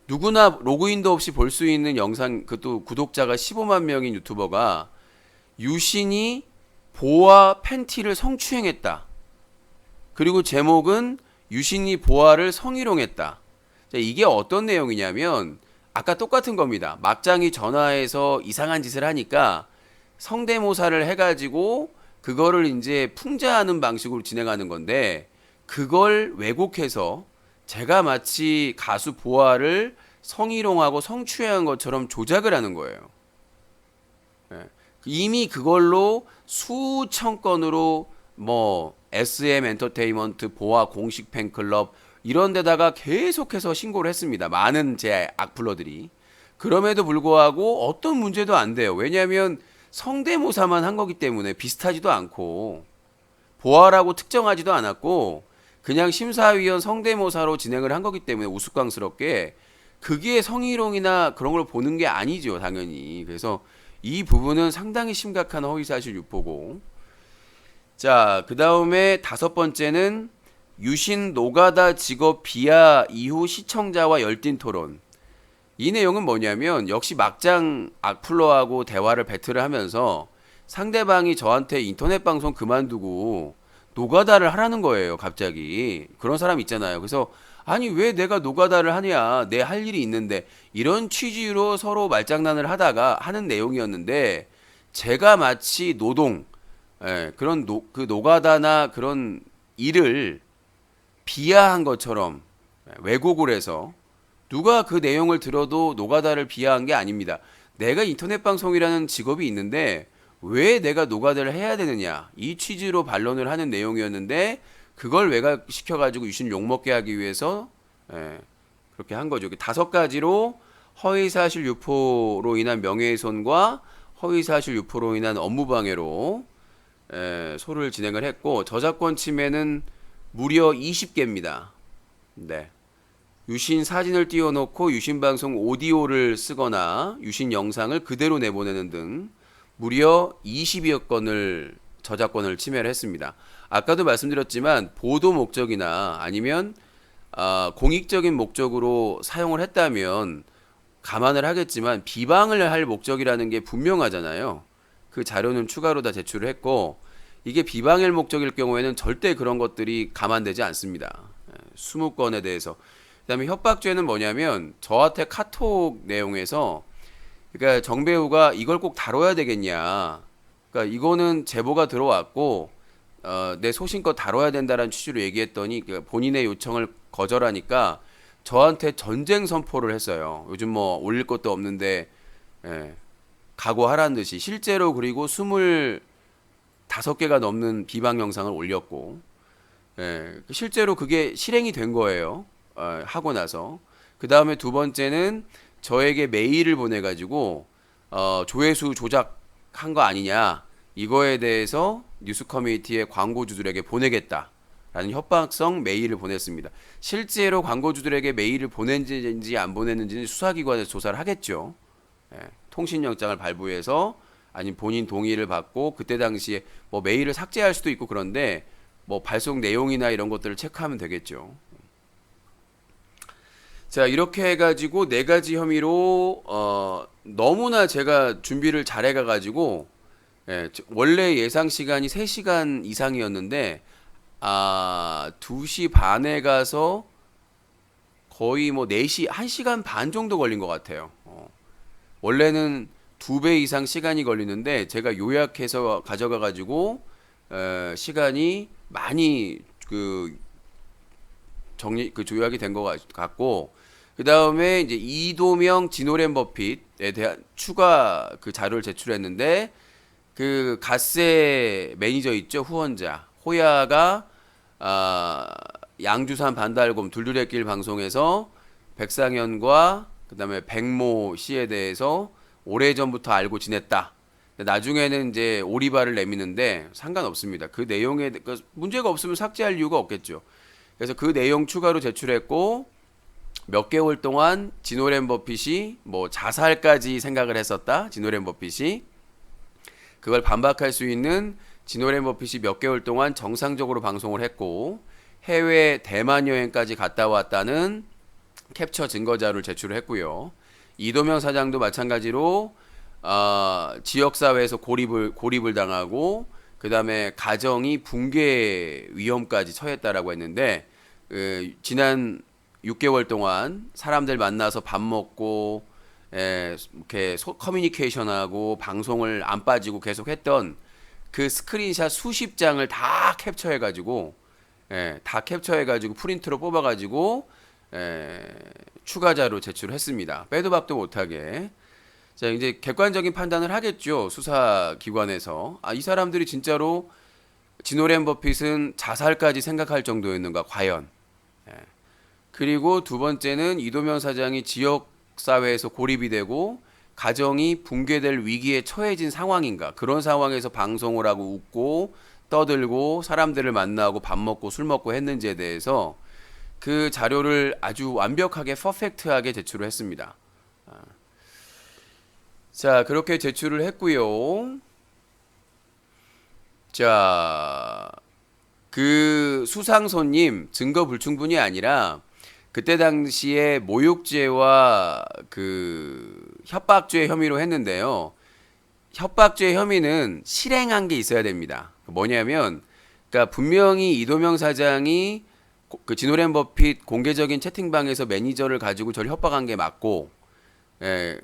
누구나 로그인도 없이 볼 수 있는 영상, 그것도 구독자가 15만 명인 유튜버가 유신이 보아 팬티를 성추행했다. 그리고 제목은 유신이 보아를 성희롱했다. 자, 이게 어떤 내용이냐면 아까 똑같은 겁니다. 막장이 전화해서 이상한 짓을 하니까 성대모사를 해가지고 그거를 이제 풍자하는 방식으로 진행하는 건데 그걸 왜곡해서 제가 마치 가수 보아를 성희롱하고 성추행한 것처럼 조작을 하는 거예요. 예. 이미 그걸로 수천 건으로 뭐 SM 엔터테인먼트 보아 공식 팬클럽 이런 데다가 계속해서 신고를 했습니다. 많은 제 악플러들이. 그럼에도 불구하고 어떤 문제도 안 돼요. 왜냐하면 성대모사만 한 거기 때문에 비슷하지도 않고 보아라고 특정하지도 않았고 그냥 심사위원 성대모사로 진행을 한 거기 때문에 우스꽝스럽게 그게 성희롱이나 그런 걸 보는 게 아니죠, 당연히. 그래서 이 부분은 상당히 심각한 허위사실 유포고. 자, 그 다음에 5번째는 유신 노가다 직업 비하 이후 시청자와 열띤 토론. 이 내용은 뭐냐면 역시 막장 악플러하고 대화를 배틀을 하면서 상대방이 저한테 인터넷 방송 그만두고 노가다를 하라는 거예요, 갑자기. 그런 사람 있잖아요. 그래서 아니 왜 내가 노가다를 하냐, 내 할 일이 있는데, 이런 취지로 서로 말장난을 하다가 하는 내용이었는데 제가 마치 노동, 그런 그 노가다나 그런 일을 비하한 것처럼 왜곡을 해서 누가 그 내용을 들어도 노가다를 비하한 게 아닙니다. 내가 인터넷 방송이라는 직업이 있는데 왜 내가 노가다를 해야 되느냐, 이 취지로 반론을 하는 내용이었는데 그걸 왜곡시켜가지고 유신 욕먹게 하기 위해서 그렇게 한 거죠. 5가지로 허위사실 유포로 인한 명예훼손과 허위사실 유포로 인한 업무방해로 소를 진행을 했고, 저작권 침해는 무려 20개입니다. 네. 유신 사진을 띄워놓고 유신 방송 오디오를 쓰거나 유신 영상을 그대로 내보내는 등 무려 20여 건을 저작권을 침해를 했습니다. 아까도 말씀드렸지만 보도 목적이나 아니면 공익적인 목적으로 사용을 했다면 감안을 하겠지만 비방을 할 목적이라는 게 분명하잖아요. 그 자료는 추가로 다 제출을 했고, 이게 비방일 목적일 경우에는 절대 그런 것들이 감안되지 않습니다. 20건에 대해서. 그 다음에 협박죄는 뭐냐면 저한테 카톡 내용에서, 그러니까 정배우가 이걸 꼭 다뤄야 되겠냐, 그러니까 이거는 제보가 들어왔고 내 소신껏 다뤄야 된다는 취지로 얘기했더니 본인의 요청을 거절하니까 저한테 전쟁 선포를 했어요. 요즘 뭐 올릴 것도 없는데 각오하라는 듯이. 실제로 그리고 25개가 넘는 비방 영상을 올렸고, 실제로 그게 실행이 된 거예요. 하고 나서. 그 다음에 2번째는 저에게 메일을 보내가지고 조회수 조작한 거 아니냐, 이거에 대해서 뉴스 커뮤니티의 광고주들에게 보내겠다라는 협박성 메일을 보냈습니다. 실제로 광고주들에게 메일을 보냈는지 안 보냈는지는 수사기관에서 조사를 하겠죠. 통신영장을 발부해서 아니면 본인 동의를 받고 그때 당시에 뭐 메일을 삭제할 수도 있고, 그런데 뭐 발송 내용이나 이런 것들을 체크하면 되겠죠. 자, 이렇게 해가지고 4가지 혐의로 너무나 제가 준비를 잘 해가가지고 원래 예상 시간이 3시간 이상이었는데 2시 반에 가서 거의 뭐 4시, 1시간 반 정도 걸린 것 같아요. 원래는 2배 이상 시간이 걸리는데 제가 요약해서 가져가가지고 시간이 많이 조약이 된 것 같고, 그 다음에 이제 이도명, 진오렌 버핏에 대한 추가 자료를 제출했는데, 그 갓세 매니저 있죠, 후원자 호야가 양주산 반달곰 둘둘의길 방송에서 백상현과 그다음에 백모 씨에 대해서 오래전부터 알고 지냈다. 나중에는 이제 오리발을 내미는데 상관없습니다. 그 내용에 문제가 없으면 삭제할 이유가 없겠죠. 그래서 그 내용 추가로 제출했고 몇 개월 동안 지노렌 버핏이 뭐 자살까지 생각을 했었다. 지노렌 버핏이 그걸 반박할 수 있는 지노렌 버핏이 몇 개월 동안 정상적으로 방송을 했고 해외 대만 여행까지 갔다 왔다는 캡처 증거 자료를 제출을 했고요. 이도명 사장도 마찬가지로 지역사회에서 고립을 당하고 그 다음에 가정이 붕괴 위험까지 처했다라고 했는데 지난 6개월 동안 사람들 만나서 밥 먹고 이렇게 커뮤니케이션하고 방송을 안 빠지고 계속 했던 그 스크린샷 수십 장을 다 캡처해가지고 프린트로 뽑아가지고 추가 자료 제출했습니다. 빼도 박도 못하게. 자, 이제 객관적인 판단을 하겠죠. 수사기관에서. 이 사람들이 진짜로 지노렌 버핏은 자살까지 생각할 정도였는가, 과연. 그리고 두 번째는 이도명 사장이 지역사회에서 고립이 되고 가정이 붕괴될 위기에 처해진 상황인가. 그런 상황에서 방송을 하고 웃고 떠들고 사람들을 만나고 밥 먹고 술 먹고 했는지에 대해서 그 자료를 아주 완벽하게 퍼펙트하게 제출을 했습니다. 자, 그렇게 제출을 했고요. 자, 그 수상손님 증거 불충분이 아니라 그때 당시에 모욕죄와 그 협박죄 혐의로 했는데요. 협박죄 혐의는 실행한 게 있어야 됩니다. 뭐냐면, 그러니까 분명히 이도명 사장이 그 지노렌 버핏 공개적인 채팅방에서 매니저를 가지고 저를 협박한 게 맞고,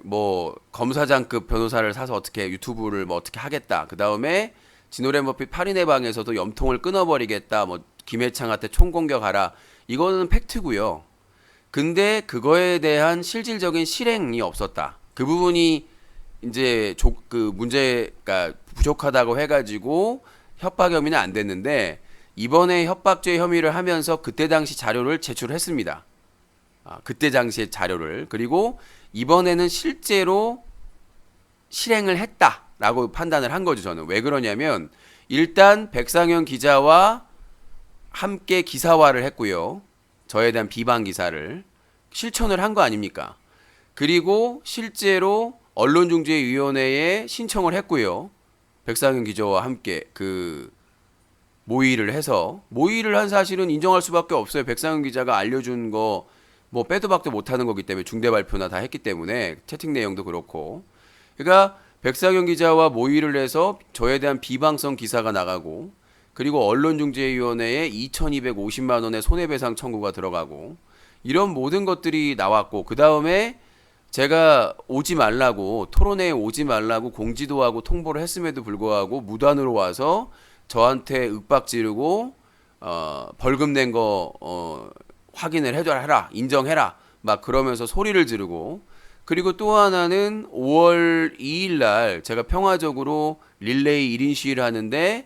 뭐 검사장급 변호사를 사서 어떻게 유튜브를 뭐 어떻게 하겠다. 그 다음에 지노렌 버핏 8인의 방에서도 염통을 끊어버리겠다. 뭐 김해창한테 총공격하라. 이거는 팩트고요. 근데 그거에 대한 실질적인 실행이 없었다. 그 부분이 이제 그 문제가 부족하다고 해가지고 협박 혐의는 안 됐는데 이번에 협박죄 혐의를 하면서 그때 당시 자료를 제출했습니다. 그때 당시의 자료를. 그리고 이번에는 실제로 실행을 했다라고 판단을 한 거죠. 저는 왜 그러냐면 일단 백상현 기자와 함께 기사화를 했고요. 저에 대한 비방 기사를 실천을 한 거 아닙니까? 그리고 실제로 언론중재위원회에 신청을 했고요. 백상현 기자와 함께 그 모의를 해서 모의를 한 사실은 인정할 수밖에 없어요. 백상현 기자가 알려준 거 뭐 빼도 박도 못하는 거기 때문에 중대 발표나 다 했기 때문에 채팅 내용도 그렇고. 그러니까 백상현 기자와 모의를 해서 저에 대한 비방성 기사가 나가고 그리고 언론중재위원회에 2,250만 원의 손해배상 청구가 들어가고 이런 모든 것들이 나왔고 그 다음에 제가 오지 말라고 토론회에 오지 말라고 공지도 하고 통보를 했음에도 불구하고 무단으로 와서 저한테 윽박 지르고 벌금 낸 거 확인을 해라 인정해라 막 그러면서 소리를 지르고 그리고 또 하나는 5월 2일 날 제가 평화적으로 릴레이 1인 시위를 하는데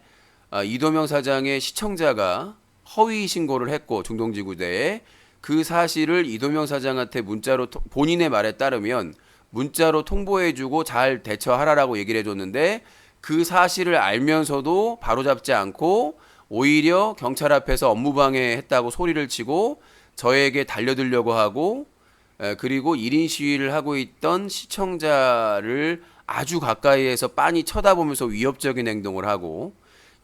이도명 사장의 시청자가 허위 신고를 했고 중동지구대에 그 사실을 이도명 사장한테 문자로 본인의 말에 따르면 문자로 통보해주고 잘 대처하라라고 얘기를 해줬는데 그 사실을 알면서도 바로잡지 않고 오히려 경찰 앞에서 업무방해했다고 소리를 치고 저에게 달려들려고 하고 그리고 1인 시위를 하고 있던 시청자를 아주 가까이에서 빤히 쳐다보면서 위협적인 행동을 하고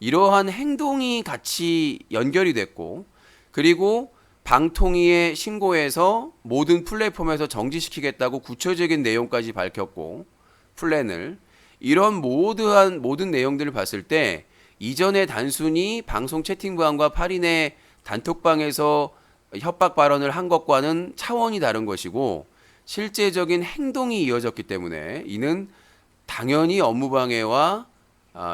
이러한 행동이 같이 연결이 됐고 그리고 방통위에 신고해서 모든 플랫폼에서 정지시키겠다고 구체적인 내용까지 밝혔고 플랜을 이런 모든 내용들을 봤을 때 이전에 단순히 방송 채팅방과 8인의 단톡방에서 협박 발언을 한 것과는 차원이 다른 것이고 실제적인 행동이 이어졌기 때문에 이는 당연히 업무방해와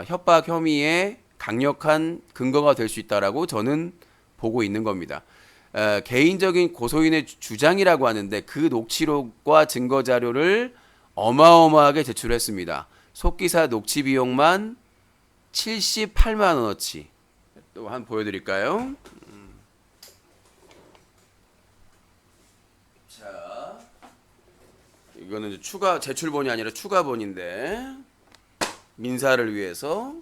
협박 혐의의 강력한 근거가 될 수 있다라고 저는 보고 있는 겁니다. 개인적인 고소인의 주장이라고 하는데 그 녹취록과 증거 자료를 어마어마하게 제출했습니다. 속기사 녹취 비용만 78만 원어치. 또 한 보여드릴까요? 이거는 이제 추가 제출본이 아니라 추가본인데 민사를 위해서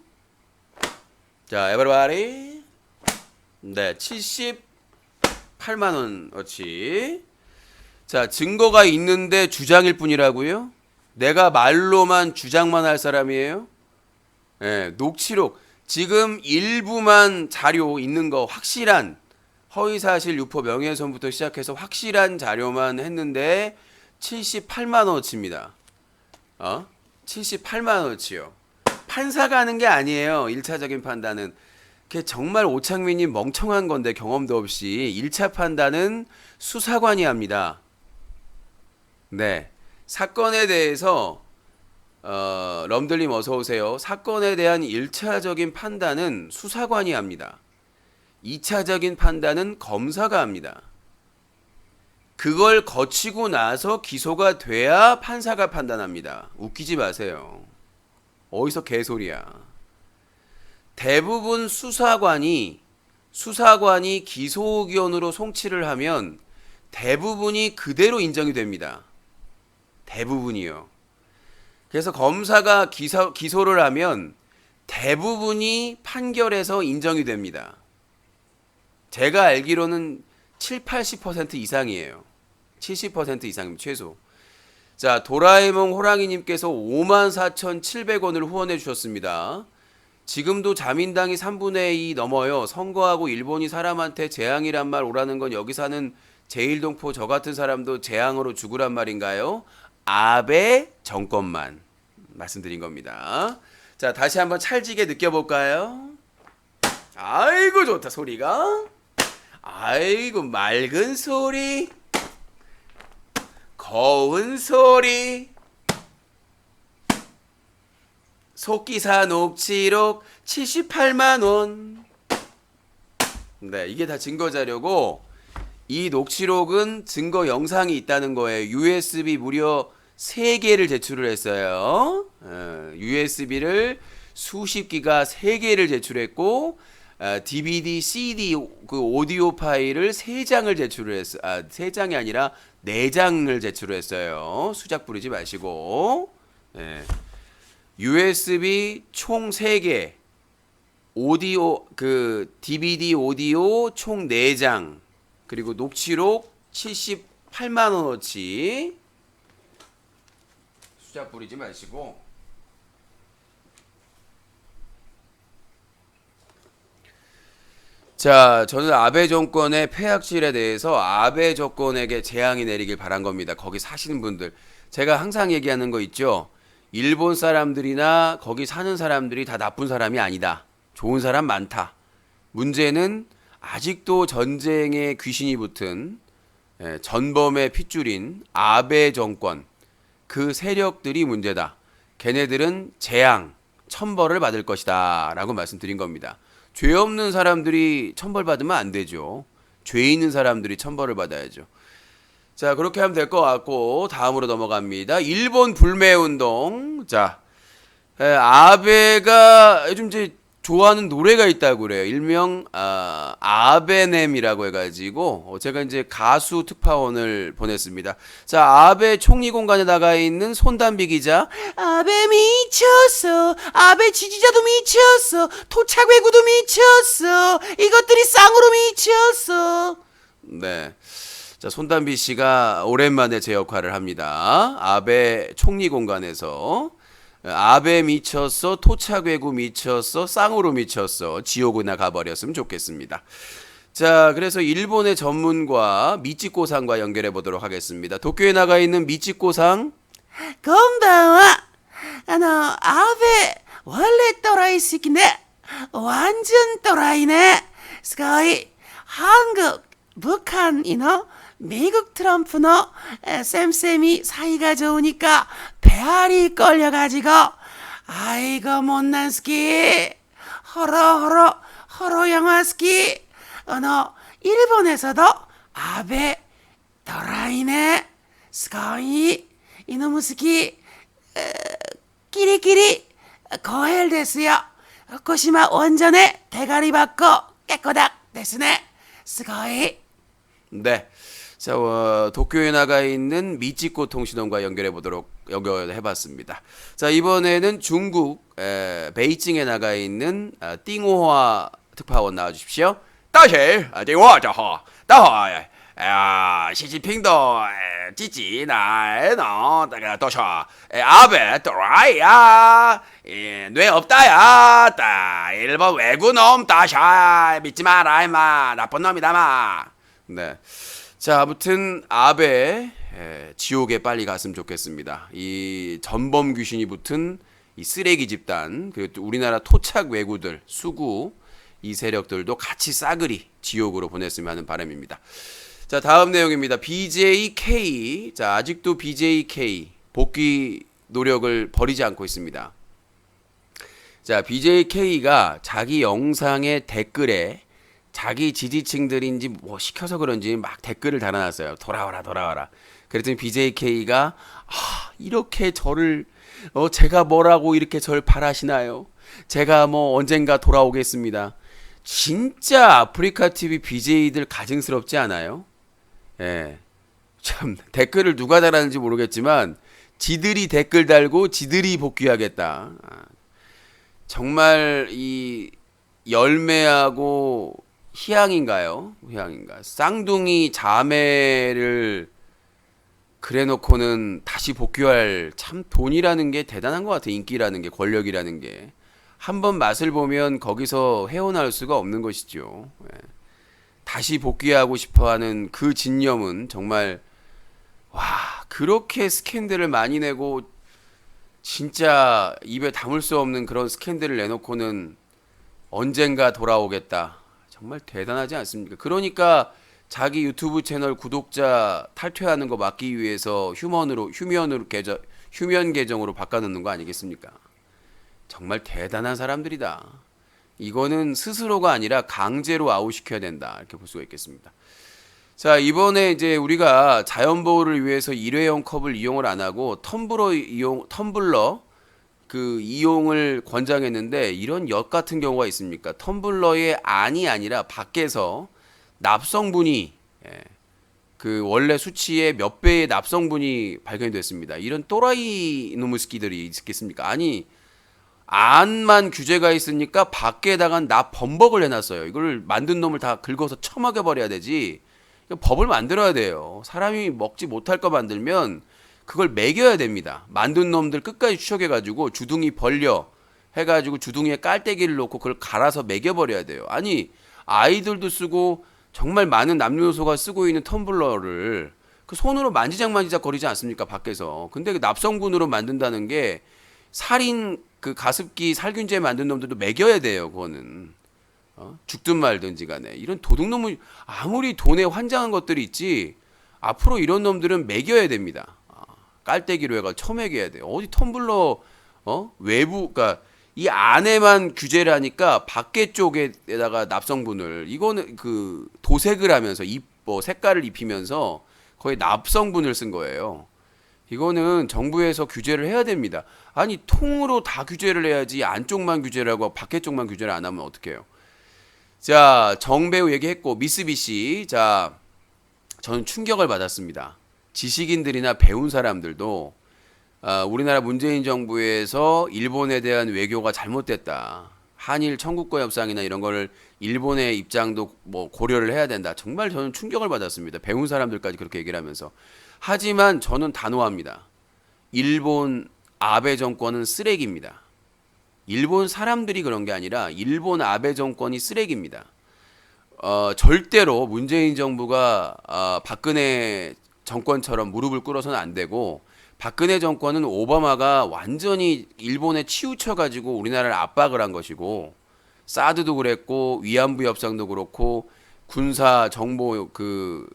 자 에버리바디 네 78만 원어치. 자 증거가 있는데 주장일 뿐이라고요? 내가 말로만 주장만 할 사람이에요? 예, 녹취록 지금 일부만 자료 있는 거 확실한 허위사실 유포 명예훼손부터 시작해서 확실한 자료만 했는데 78만 원어치입니다. 78만 원어치요. 판사가 하는 게 아니에요. 1차적인 판단은. 그게 정말 오창민이 멍청한 건데 경험도 없이 1차 판단은 수사관이 합니다. 네. 사건에 대해서 럼들님 어서 오세요. 사건에 대한 1차적인 판단은 수사관이 합니다. 2차적인 판단은 검사가 합니다. 그걸 거치고 나서 기소가 돼야 판사가 판단합니다. 웃기지 마세요. 어디서 개소리야. 대부분 수사관이 기소 의견으로 송치를 하면 대부분이 그대로 인정이 됩니다. 대부분이요. 그래서 검사가 기소를 하면 대부분이 판결에서 인정이 됩니다. 제가 알기로는 70-80% 이상이에요. 70% 이상입니다. 최소. 자, 도라에몽 호랑이님께서 54,700원을 후원해 주셨습니다. 지금도 자민당이 3분의 2 넘어요. 선거하고 일본이 사람한테 재앙이란 말 오라는 건 여기 사는 제일동포 저 같은 사람도 재앙으로 죽으란 말인가요? 아베 정권만 말씀드린 겁니다. 자, 다시 한번 찰지게 느껴볼까요? 아이고 좋다 소리가. 아이고 맑은 소리, 고운 소리. 속기사 녹취록 78만 원. 네, 이게 다 증거 자료고 이 녹취록은 증거 영상이 있다는 거예요. USB 무려 3개를 제출을 했어요. USB를 수십 기가 3개를 제출했고 DVD, CD 그 오디오 파일을 3장을 제출을 했어요. 3장이 아니라 4장을 제출을 했어요. 수작 부리지 마시고. 네. USB 총 3개, 오디오 그 DVD 오디오 총 4장, 그리고 녹취록 78만 원어치. 수작 부리지 마시고. 자, 저는 아베 정권의 폐악질에 대해서 아베 정권에게 재앙이 내리길 바란 겁니다. 거기 사시는 분들. 제가 항상 얘기하는 거 있죠. 일본 사람들이나 거기 사는 사람들이 다 나쁜 사람이 아니다. 좋은 사람 많다. 문제는 아직도 전쟁에 귀신이 붙은 전범의 핏줄인 아베 정권, 그 세력들이 문제다. 걔네들은 재앙, 천벌을 받을 것이다 라고 말씀드린 겁니다. 죄 없는 사람들이 천벌받으면 안 되죠. 죄 있는 사람들이 천벌을 받아야죠. 자, 그렇게 하면 될 것 같고 다음으로 넘어갑니다. 일본 불매운동. 자, 아베가 요즘 이제 좋아하는 노래가 있다고 그래요. 일명 아베넴이라고 해가지고 제가 이제 가수 특파원을 보냈습니다. 자, 아베 총리 공간에 나가 있는 손담비 기자. 아베 미쳤어. 아베 지지자도 미쳤어. 토착 외구도 미쳤어. 이것들이 쌍으로 미쳤어. 네. 자, 손담비 씨가 오랜만에 제 역할을 합니다. 아베 총리 공간에서. 아베 미쳤어, 토착외구 미쳤어, 쌍으로 미쳤어, 지옥이나 가버렸으면 좋겠습니다. 자, 그래서 일본의 전문가 미치코상과 연결해 보도록 하겠습니다. 도쿄에 나가 있는 미치코상. 건방와. 아베 원래 또라이 시키네. 완전 또라이네. 스고이. 한국, 북한, 미국 트럼프の쌤쌤이 사이가 좋으니까 배알이 걸려가지고 아이고 못난 스키 호러 영화 스키 일본에서도 아베 도라이네 스고이 이놈의 스키 끼리끼리 고헬 데스요. 후쿠시마 원전에 대가리 받고 깨꼬닥 데스네 스고이. 네. 자, 도쿄에 나가 있는 미치코 통신원과 연결해봤습니다. 자, 이번에는 중국 베이징에 나가 있는 띵호화 특파원 나와주십시오. 大谁？我叫何？大海，习近平都多少？뇌 없다야. 일본 외구놈 다샤 믿지 마라 임마. 나쁜 놈이다마. 네. 자, 아무튼 아베 지옥에 빨리 갔으면 좋겠습니다. 이 전범 귀신이 붙은 이 쓰레기 집단, 그리고 또 우리나라 토착 왜구들, 수구 이 세력들도 같이 싸그리 지옥으로 보냈으면 하는 바람입니다. 자, 다음 내용입니다. BJK. 자, 아직도 BJK 복귀 노력을 버리지 않고 있습니다. 자, BJK가 자기 영상의 댓글에 자기 지지층들인지 뭐 시켜서 그런지 막 댓글을 달아놨어요. 돌아와라, 돌아와라. 그랬더니 BJK가 이렇게 저를 제가 뭐라고 이렇게 절 바라시나요? 제가 뭐 언젠가 돌아오겠습니다. 진짜 아프리카 TV BJ들 가증스럽지 않아요? 예. 참 댓글을 누가 달았는지 모르겠지만 지들이 댓글 달고 지들이 복귀하겠다. 정말 이 열매하고 희양인가요? 희양인가? 쌍둥이 자매를 그래놓고는 다시 복귀할 참 돈이라는 게 대단한 것 같아. 인기라는 게, 권력이라는 게. 한번 맛을 보면 거기서 헤어나올 수가 없는 것이죠. 예. 다시 복귀하고 싶어하는 그 진념은 정말 그렇게 스캔들을 많이 내고 진짜 입에 담을 수 없는 그런 스캔들을 내놓고는 언젠가 돌아오겠다. 정말 대단하지 않습니까? 그러니까 자기 유튜브 채널 구독자 탈퇴하는 거 막기 위해서 휴면 계정으로 바꿔놓는 거 아니겠습니까? 정말 대단한 사람들이다. 이거는 스스로가 아니라 강제로 아웃시켜야 된다. 이렇게 볼 수가 있겠습니다. 자, 이번에 이제 우리가 자연보호를 위해서 일회용 컵을 이용을 안 하고 텀블러 그 이용을 권장했는데 이런 역 같은 경우가 있습니까? 텀블러의 안이 아니라 밖에서 납성분이 그 원래 수치의 몇 배의 납성분이 발견이 됐습니다. 이런 또라이 놈의 새끼들이 있겠습니까? 아니, 안만 규제가 있으니까 밖에다가 납 범벅을 해놨어요. 이걸 만든 놈을 다 긁어서 처먹여 버려야 되지. 법을 만들어야 돼요. 사람이 먹지 못할 거 만들면 그걸 먹여야 됩니다. 만든 놈들 끝까지 추적해가지고 주둥이 벌려 해가지고 주둥이에 깔때기를 놓고 그걸 갈아서 먹여버려야 돼요. 아니, 아이들도 쓰고 정말 많은 남녀노소가 쓰고 있는 텀블러를 그 손으로 만지작 거리지 않습니까? 밖에서. 근데 그 납성분으로 만든다는 게 살인 그 가습기 살균제 만든 놈들도 먹여야 돼요. 그거는. 죽든 말든지 간에. 이런 도둑놈을 아무리 돈에 환장한 것들이 있지 앞으로 이런 놈들은 먹여야 됩니다. 깔때기로 해가 처먹여야 돼요. 어디 텀블러 외부 그러니까 이 안에만 규제를 하니까 밖에 쪽에다가 납성분을 이거는 그 도색을 하면서 색깔을 입히면서 거의 납성분을 쓴 거예요. 이거는 정부에서 규제를 해야 됩니다. 아니 통으로 다 규제를 해야지 안쪽만 규제를 하고 밖에 쪽만 규제를 안 하면 어떡해요. 자, 정배우 얘기했고 미쓰비시. 자, 저는 충격을 받았습니다. 지식인들이나 배운 사람들도 우리나라 문재인 정부에서 일본에 대한 외교가 잘못됐다. 한일 청구권 협상이나 이런 거를 일본의 입장도 뭐 고려를 해야 된다. 정말 저는 충격을 받았습니다. 배운 사람들까지 그렇게 얘기를 하면서. 하지만 저는 단호합니다. 일본 아베 정권은 쓰레기입니다. 일본 사람들이 그런 게 아니라 일본 아베 정권이 쓰레기입니다. 절대로 문재인 정부가 박근혜 정권처럼 무릎을 꿇어서는 안 되고, 박근혜 정권은 오바마가 완전히 일본에 치우쳐가지고 우리나라를 압박을 한 것이고, 사드도 그랬고 위안부 협상도 그렇고 군사 정보 그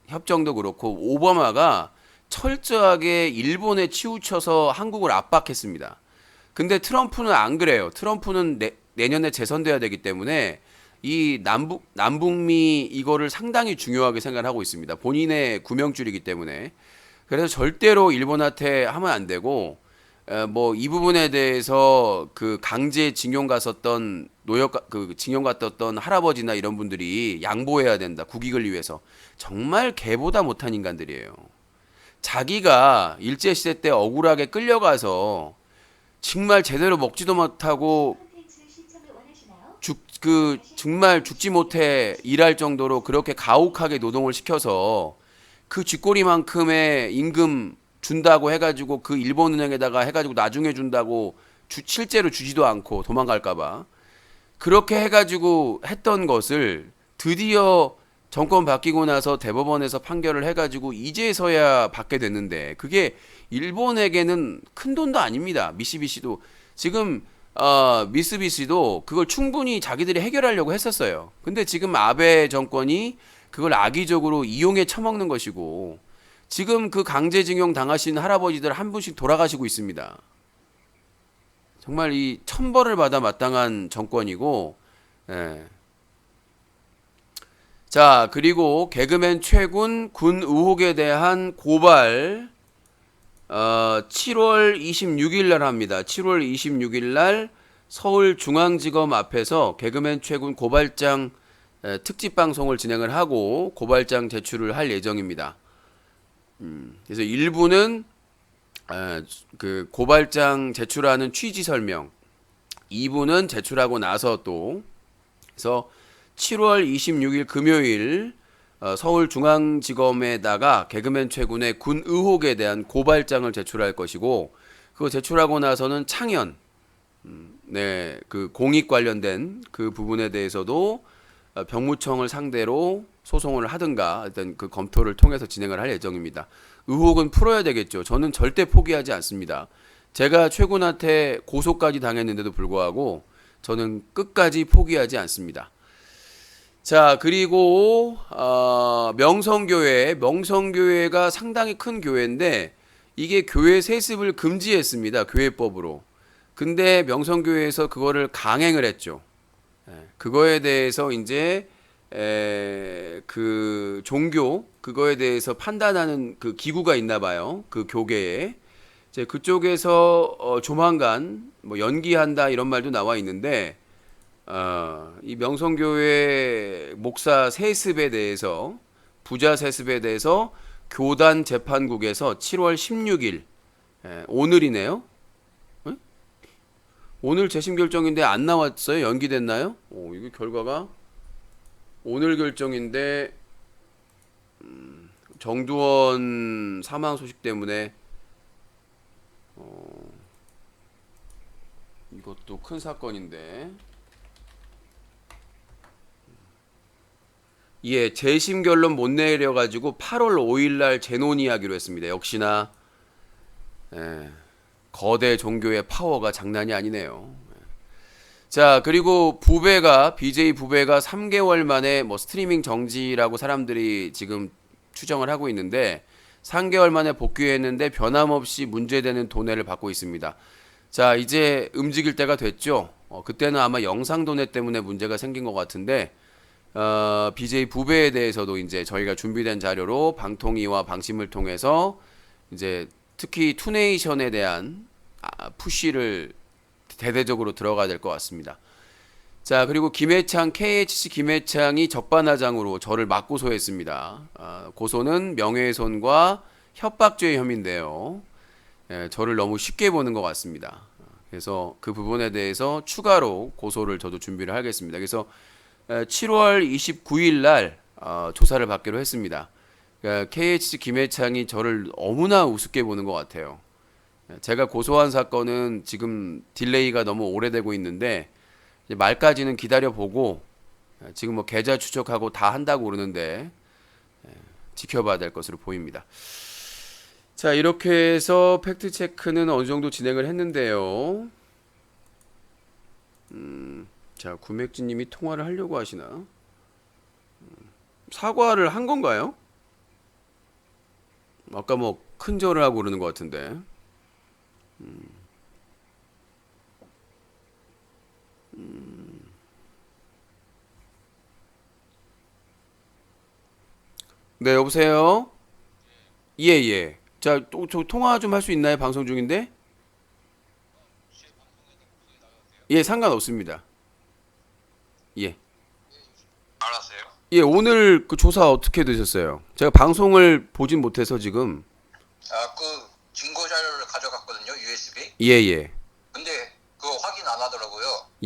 협정도 그렇고 오바마가 철저하게 일본에 치우쳐서 한국을 압박했습니다. 근데 트럼프는 안 그래요. 트럼프는 내년에 재선돼야 되기 때문에 이 남북미 이거를 상당히 중요하게 생각을 하고 있습니다. 본인의 구명줄이기 때문에. 그래서 절대로 일본한테 하면 안 되고, 뭐 이 부분에 대해서 그 강제징용 갔었던 노역 그 징용 갔었던 할아버지나 이런 분들이 양보해야 된다. 국익을 위해서. 정말 개보다 못한 인간들이에요. 자기가 일제시대 때 억울하게 끌려가서 정말 제대로 먹지도 못하고 정말 죽지 못해 일할 정도로 그렇게 가혹하게 노동을 시켜서 그 쥐꼬리만큼의 임금 준다고 해가지고 그 일본은행에다가 해가지고 나중에 준다고 실제로 주지도 않고 도망갈까봐 그렇게 해가지고 했던 것을 드디어 정권 바뀌고 나서 대법원에서 판결을 해가지고 이제서야 받게 됐는데 그게 일본에게는 큰 돈도 아닙니다. 미쓰비시도 지금 미쓰비시도 그걸 충분히 자기들이 해결하려고 했었어요. 근데 지금 아베 정권이 그걸 악의적으로 이용해 처먹는 것이고 지금 그 강제징용 당하신 할아버지들 한 분씩 돌아가시고 있습니다. 정말 이 천벌을 받아 마땅한 정권이고, 예. 자, 그리고 개그맨 최군 군 의혹에 대한 고발 7월 26일 날 합니다. 7월 26일 날 서울중앙지검 앞에서 개그맨 최군 고발장 특집 방송을 진행을 하고 고발장 제출을 할 예정입니다. 그래서 일부는 그 고발장 제출하는 취지 설명, 2부는 제출하고 나서 또 그래서 7월 26일 금요일 서울중앙지검에다가 개그맨 최군의 군 의혹에 대한 고발장을 제출할 것이고 그거 제출하고 나서는 창현 네, 그 공익 관련된 그 부분에 대해서도 병무청을 상대로 소송을 하든가 일단 그 검토를 통해서 진행을 할 예정입니다. 의혹은 풀어야 되겠죠. 저는 절대 포기하지 않습니다. 제가 최군한테 고소까지 당했는데도 불구하고 저는 끝까지 포기하지 않습니다. 자, 그리고 명성교회가 상당히 큰 교회인데 이게 교회 세습을 금지했습니다. 교회법으로. 근데 명성교회에서 그거를 강행을 했죠. 그거에 대해서 이제 그 종교 그거에 대해서 판단하는 그 기구가 있나 봐요. 그 교계에. 이제 그쪽에서 조만간 뭐 연기한다 이런 말도 나와 있는데 이 명성교회 목사 세습에 대해서 부자 세습에 대해서 교단 재판국에서 7월 16일 오늘이네요. 응? 오늘 재심 결정인데 안 나왔어요? 연기됐나요? 이거 결과가 오늘 결정인데 정두원 사망 소식 때문에 이것도 큰 사건인데 예, 재심 결론 못 내려가지고 8월 5일날 재논의하기로 했습니다. 역시나 거대 종교의 파워가 장난이 아니네요. 자, 그리고 BJ 부배가 3개월 만에 뭐 스트리밍 정지라고 사람들이 지금 추정을 하고 있는데 3개월 만에 복귀했는데 변함없이 문제되는 돈해를 받고 있습니다. 자, 이제 움직일 때가 됐죠. 그때는 아마 영상 돈해 때문에 문제가 생긴 것 같은데 BJ 부배에 대해서도 이제 저희가 준비된 자료로 방통위와 방심을 통해서 이제 특히 투네이션에 대한 푸시를 대대적으로 들어가야 될 것 같습니다. 자, 그리고 KHC 김해창이 적반하장으로 저를 맞고소했습니다. 고소는 명예훼손과 협박죄 혐의인데요. 저를 너무 쉽게 보는 것 같습니다. 그래서 그 부분에 대해서 추가로 고소를 저도 준비를 하겠습니다. 그래서 7월 29일 날 조사를 받기로 했습니다. KHC 김해창이 저를 너무나 우습게 보는 것 같아요. 제가 고소한 사건은 지금 딜레이가 너무 오래되고 있는데 이제 말까지는 기다려보고 지금 뭐 계좌 추적하고 다 한다고 그러는데 지켜봐야 될 것으로 보입니다. 자, 이렇게 해서 팩트체크는 어느 정도 진행을 했는데요. 자, 구맥진님이 통화를 하려고 하시나? 사과를 한 건가요? 아까 뭐 큰절을 하고 그러는 것 같은데. 네, 여보세요? 예, 예. 자, 또 저 통화 좀 할 수 있나요? 방송 중인데? 예, 상관없습니다. 예. 알았어요. 예, 오늘 그 조사 어떻게 되셨어요? 제가 방송을 보진 못해서 지금. 그 증거 자료를 가져갔거든요. USB. 예, 예.